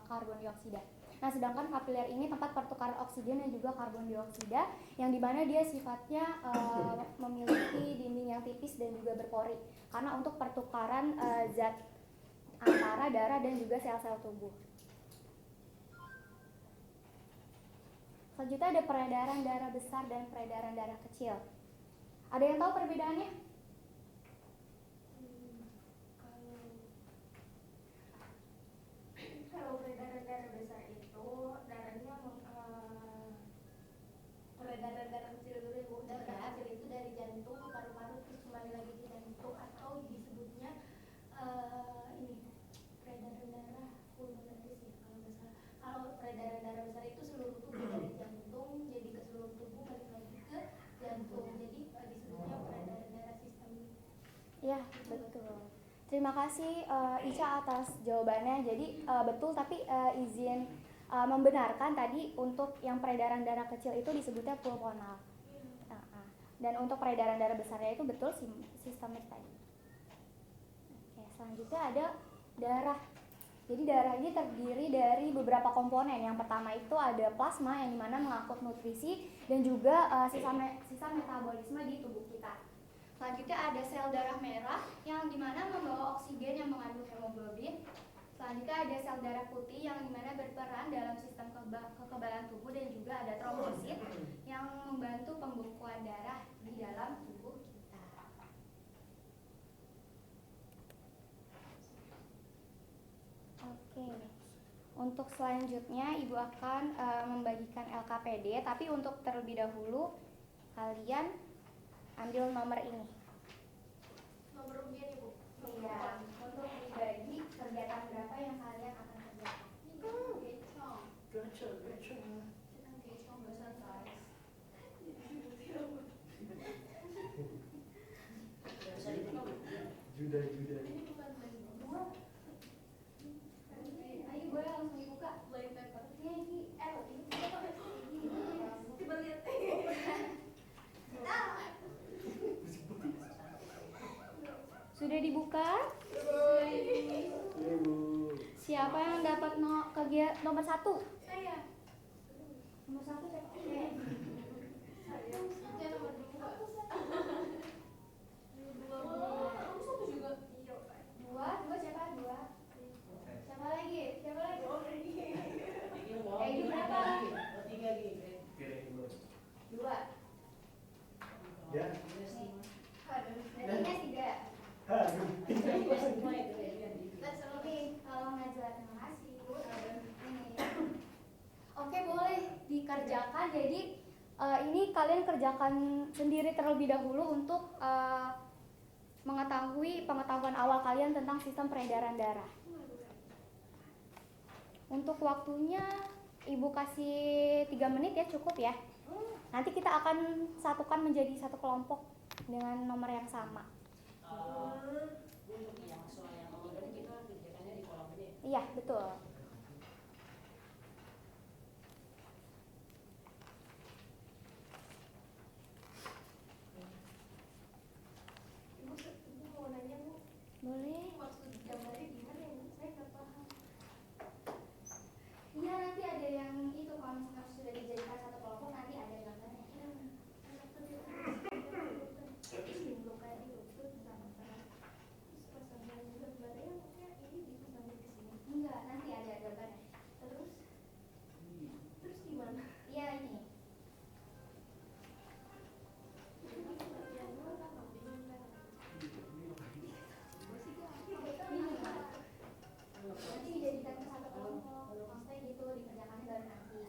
[SPEAKER 7] karbon dioksida. Nah sedangkan kapiler ini tempat pertukaran oksigen dan juga karbon dioksida, yang dimana dia sifatnya memiliki dinding yang tipis dan juga berpori, karena untuk pertukaran zat antara darah dan juga sel-sel tubuh. Selanjutnya ada peredaran darah besar dan peredaran darah kecil. Ada yang tahu perbedaannya?
[SPEAKER 3] Kalau peredaran darah besar itu darahnya peredaran darah kecil dulu ibu. Darah kecil itu dari jantung ke paru-paru terus kembali lagi ke jantung, atau disebutnya ini peredaran darah pulmonaris ya kalau nggak salah. Kalau peredaran darah besar itu seluruh tubuh dari jantung jadi ke seluruh tubuh balik lagi ke jantung, jadi disebutnya peredaran darah sistemik.
[SPEAKER 7] Ya betul. Terima kasih Ica atas jawabannya. Jadi betul, tapi izin membenarkan tadi untuk yang peredaran darah kecil itu disebutnya pulmonal. Dan untuk peredaran darah besarnya itu betul sistemik tadi. Oke, selanjutnya ada darah. Jadi darah ini terdiri dari beberapa komponen. Yang pertama itu ada plasma yang dimana mengangkut nutrisi dan juga sisa metabolisme di tubuh kita. Selanjutnya ada sel darah merah yang dimana membawa oksigen yang mengandung hemoglobin. Selanjutnya ada sel darah putih yang dimana berperan dalam sistem kekebalan tubuh, dan juga ada trombosit yang membantu pembekuan darah di dalam tubuh kita. Oke, untuk selanjutnya Ibu akan membagikan LKPD, tapi untuk terlebih dahulu kalian ambil nomor ini.
[SPEAKER 3] Nomor ujian ibu.
[SPEAKER 7] Iya, untuk dibagi kegiatan berapa yang kalian akan kerjakan.
[SPEAKER 2] Juda.
[SPEAKER 3] Ini bukan lagi dua. Ayo boleh langsung dibuka blank paper. Ini coba lihat.
[SPEAKER 7] Sudah dibuka?
[SPEAKER 2] Ibu.
[SPEAKER 7] Siapa yang dapat nomor 1?
[SPEAKER 3] Saya.
[SPEAKER 7] Nomor 1 siapa?
[SPEAKER 3] Saya nomor 2. Kamu satu juga.
[SPEAKER 7] Dua siapa? Siapa lagi? Ini berapa? 2.
[SPEAKER 2] Ya.
[SPEAKER 7] Berarti 3.
[SPEAKER 2] Aduh.
[SPEAKER 7] Oke, kalau Najwa, terima kasih. Oke, boleh dikerjakan. Jadi ini kalian kerjakan sendiri terlebih dahulu untuk mengetahui pengetahuan awal kalian tentang sistem peredaran darah. Untuk waktunya Ibu kasih 3 menit ya, cukup ya. Nanti kita akan satukan menjadi satu kelompok dengan nomor yang sama.
[SPEAKER 4] Untuk yang soal yang nomor berarti kita kerjakannya di kolom ini.
[SPEAKER 7] Iya, betul.
[SPEAKER 3] Ibu mau nanya bu,
[SPEAKER 7] Boleh?
[SPEAKER 3] maksud gambarnya gimana ya bu? Saya nggak paham.
[SPEAKER 7] Iya, nanti ada yang itu kalau misalkan sudah dijadikan satu kelompok nanti ada gambarnya.
[SPEAKER 3] Belum kayak itu sama-sama. Terus pas ada gambarnya maksudnya ini dipasangin ke sini.
[SPEAKER 7] Enggak, nanti ada gambarnya.
[SPEAKER 3] Terus gimana?
[SPEAKER 7] Iya, ini. Nanti dijadikan ke satu kelompok, maksudnya gitu dikerjakannya baru nanti.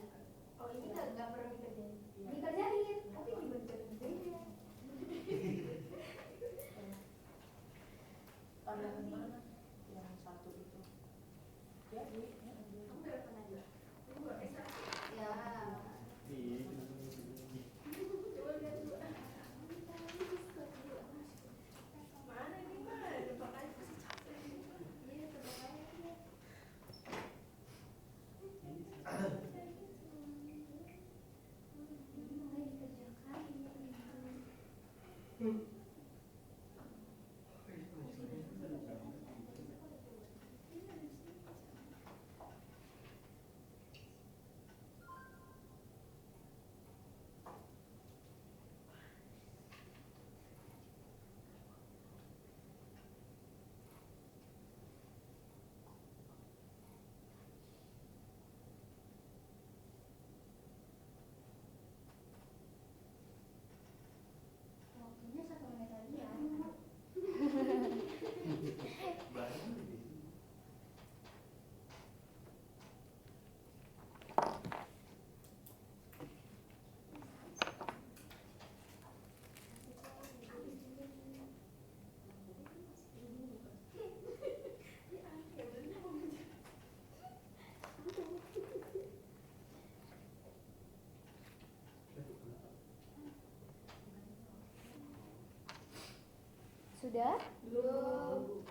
[SPEAKER 7] Sudah?
[SPEAKER 3] Belum.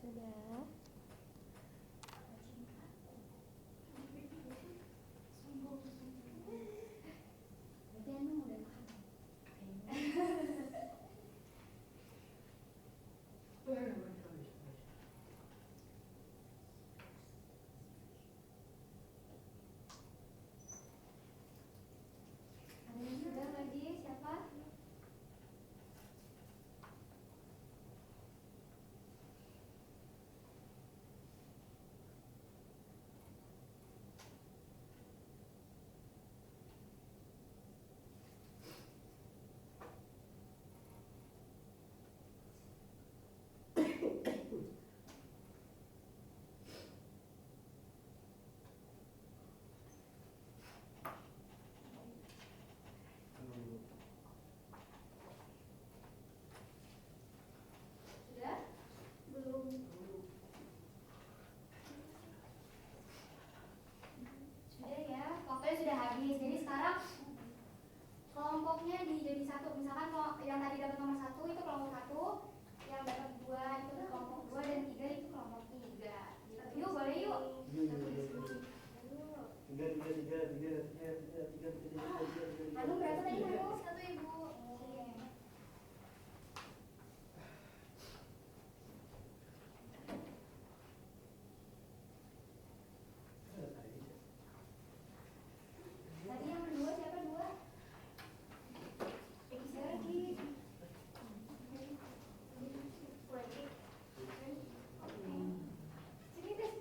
[SPEAKER 7] Sudah.
[SPEAKER 6] Berarti emang udah paham.
[SPEAKER 7] Ada yang sudah lagi? Siapa? Sudah?
[SPEAKER 3] Belum.
[SPEAKER 7] Sudah ya, waktunya sudah habis. Jadi sekarang kelompoknya dijadi satu. Misalkan kalau yang tadi dapat nomor 1 itu kelompok 1, yang dapat 2 itu kelompok 2 dan 3 itu kelompok 3. Yuk, boleh yuk. Hanum berapa tadi Hanum? 1 Ibu. Oke. Tadi yang kedua siapa dua? Eki lagi. Sini deh.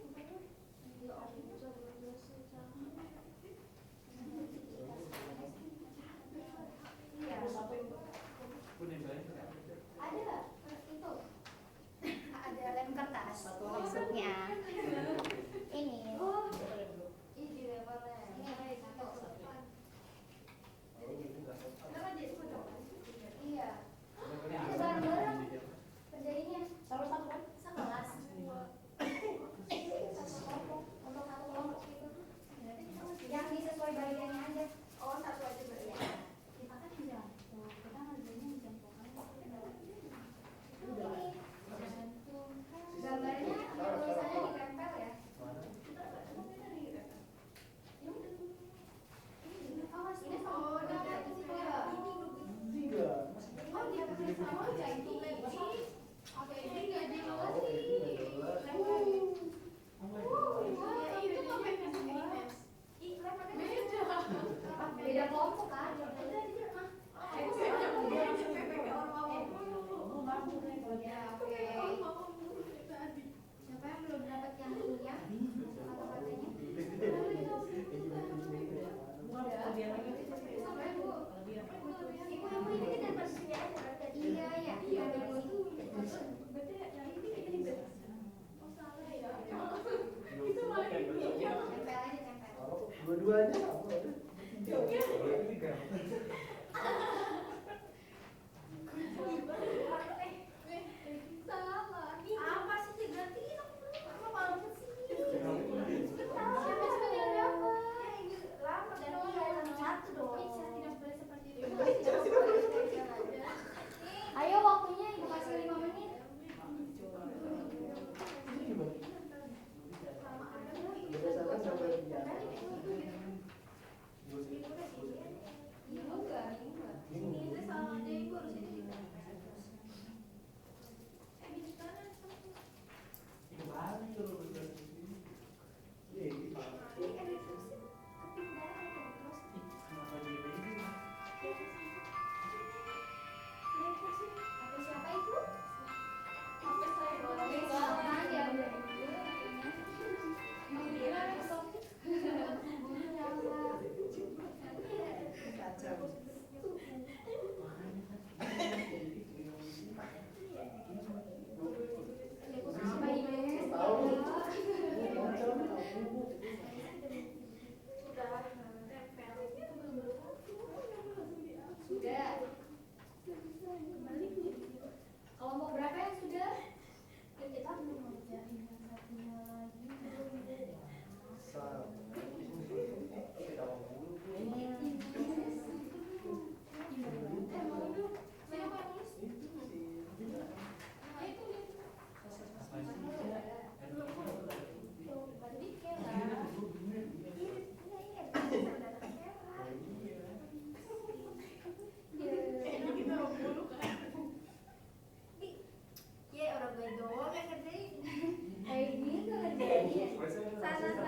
[SPEAKER 7] Iya. Ada itu. Ada lem kertas masuknya. Ini. Oh. Ini boleh. Ini satu. Iya. Itu bareng-bareng kerjainnya.
[SPEAKER 4] Satu-satu kan?
[SPEAKER 7] Sekelas. Satu kelompok untuk satu kelompok itu. Yang disesuai bagiannya aja. Oh, satu aja berarti.
[SPEAKER 6] Kita kan yang jantung, kita ngerjainnya yang jantungkan.
[SPEAKER 7] Ini. Gambarnya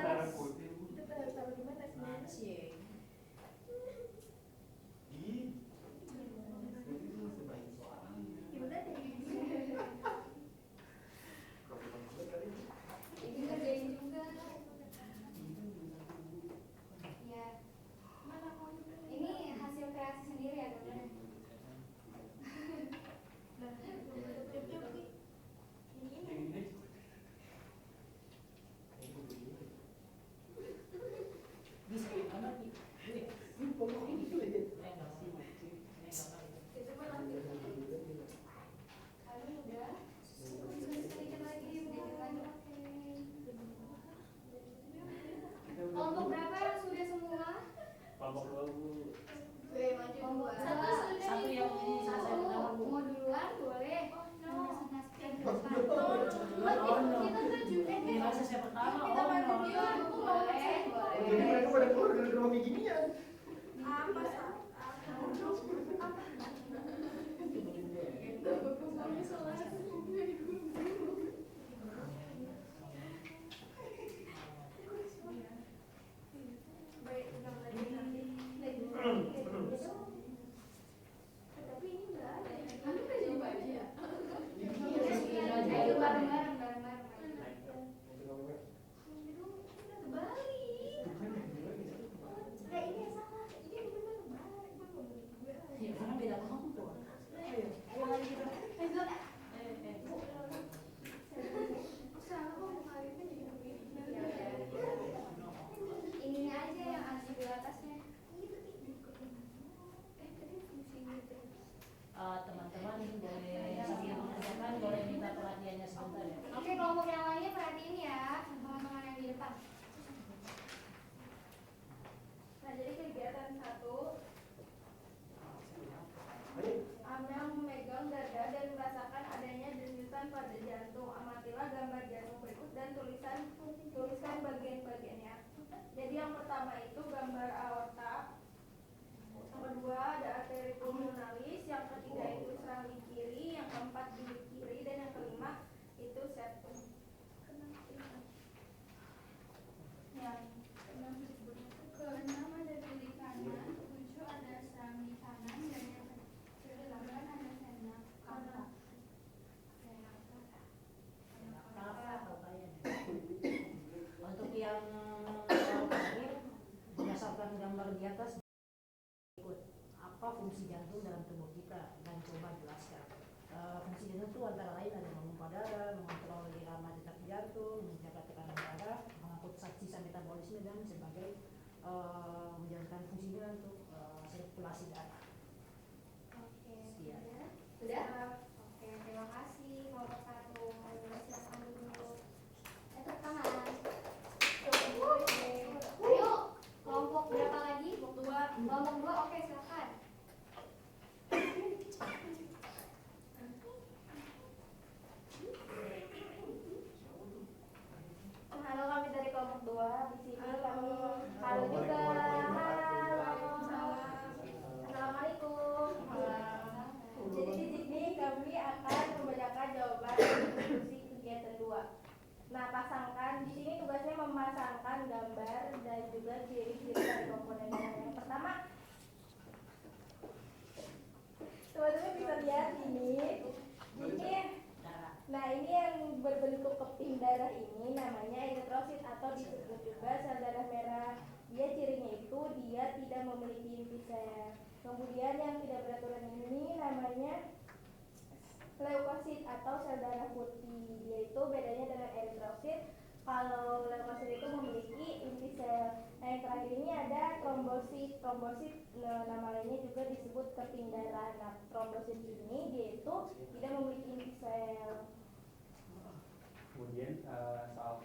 [SPEAKER 9] darah putih.
[SPEAKER 3] Kita taruh di mana sih? Gimana deh?
[SPEAKER 7] Ini kerjain juga. Ya. Ini hasil kreasi sendiri ya gambarnya.
[SPEAKER 4] Bisa apa nih?
[SPEAKER 7] Kali udah. Sedikit lagi, sedikit lagi. Kelompok berapa yang sudah semua?
[SPEAKER 9] Kelompok 2 Bu.
[SPEAKER 3] Gue maju
[SPEAKER 7] Kelompok
[SPEAKER 3] dua.
[SPEAKER 7] satu sudah.
[SPEAKER 4] Satu yang ini selesai pertama, Bu.
[SPEAKER 7] Mau duluan boleh.
[SPEAKER 3] Kita tujuh.
[SPEAKER 4] Ini selesai pertama.
[SPEAKER 3] Kita maju
[SPEAKER 4] Oh,
[SPEAKER 3] duluan. Aku mau
[SPEAKER 7] Boleh,
[SPEAKER 3] ngecek.
[SPEAKER 7] boleh.
[SPEAKER 2] Jadi mereka pada keluar dari rumah kayak ginian.
[SPEAKER 3] Apa sah? Baik, ulang lagi nanti. Tapi ini enggak ada. Kamu udah jadi baju ya?
[SPEAKER 7] Ayo bareng-bareng, bareng-bareng.
[SPEAKER 3] Kebalik. Nah, ini yang salah. Ini yang benar kebalik.
[SPEAKER 4] ya karena beda kelompok.
[SPEAKER 3] Ayo lagi kita. Salah kok kemarin kan jadi begini.
[SPEAKER 7] Ininya aja yang ada di atasnya.
[SPEAKER 4] Teman-teman boleh sambil mengerjakan, boleh minta perhatiannya sebentar ya.
[SPEAKER 7] Oke, kelompok yang lainnya perhatiin ya, teman-teman yang di depan.
[SPEAKER 3] Nah, jadi kegiatan satu, Amel memegang dada dan merasakan adanya denyutan pada jantung. Amatilah gambar jantung berikut dan tuliskan bagian-bagiannya. Jadi yang pertama itu gambar aorta, yang kedua ada arteri pulmonalis, yang ketiga itu serambi kiri, yang keempat bilik kiri, dan yang kelima itu septum.
[SPEAKER 6] Yang keenam ada bilik kanan, tujuh ada serambi kanan, dan yang kedelapan ada sena kanan.
[SPEAKER 4] Untuk yang terakhir, berdasarkan gambar di atas, ikut apa fungsi jantung dalam tubuh kita dan coba jelaskan. Fungsi jantung itu antara lain ada memompa darah, mengontrol irama detak jantung, menjaga tekanan darah, mengangkut sisa metabolisme dan sebagai menjalankan fungsinya untuk sirkulasi darah.
[SPEAKER 7] Oke,
[SPEAKER 4] Sekian.
[SPEAKER 7] sudah? Oke, terima kasih. Kelompok satu, silakan dulu. Tepuk tangan. Ayo, kelompok berapa lagi? Kelompok dua, oke silakan.
[SPEAKER 3] Halo, kami dari kelompok 2. Di sini kami halo juga. Halo. Assalamualaikum. Jadi di sini kami akan membacakan jawaban diskusi kegiatan 2. Nah, pasangkan di sini tugasnya memasangkan gambar dan juga ciri-ciri dari komponen darah. Yang pertama, teman-teman bisa lihat ini. Nah, ini yang berbentuk keping darah ini namanya eritrosit atau disebut juga sel darah merah. Dia cirinya itu dia tidak memiliki inti sel. Kemudian yang tidak beraturan ini namanya leukosit atau sel darah putih. Dia itu bedanya dengan eritrosit. Kalau leukosit itu memiliki inti sel. Nah, yang terakhir ini ada trombosit. Trombosit nama lainnya juga disebut keping darah. Nah, trombosit ini dia itu tidak memiliki inti sel.
[SPEAKER 9] Kemudian soal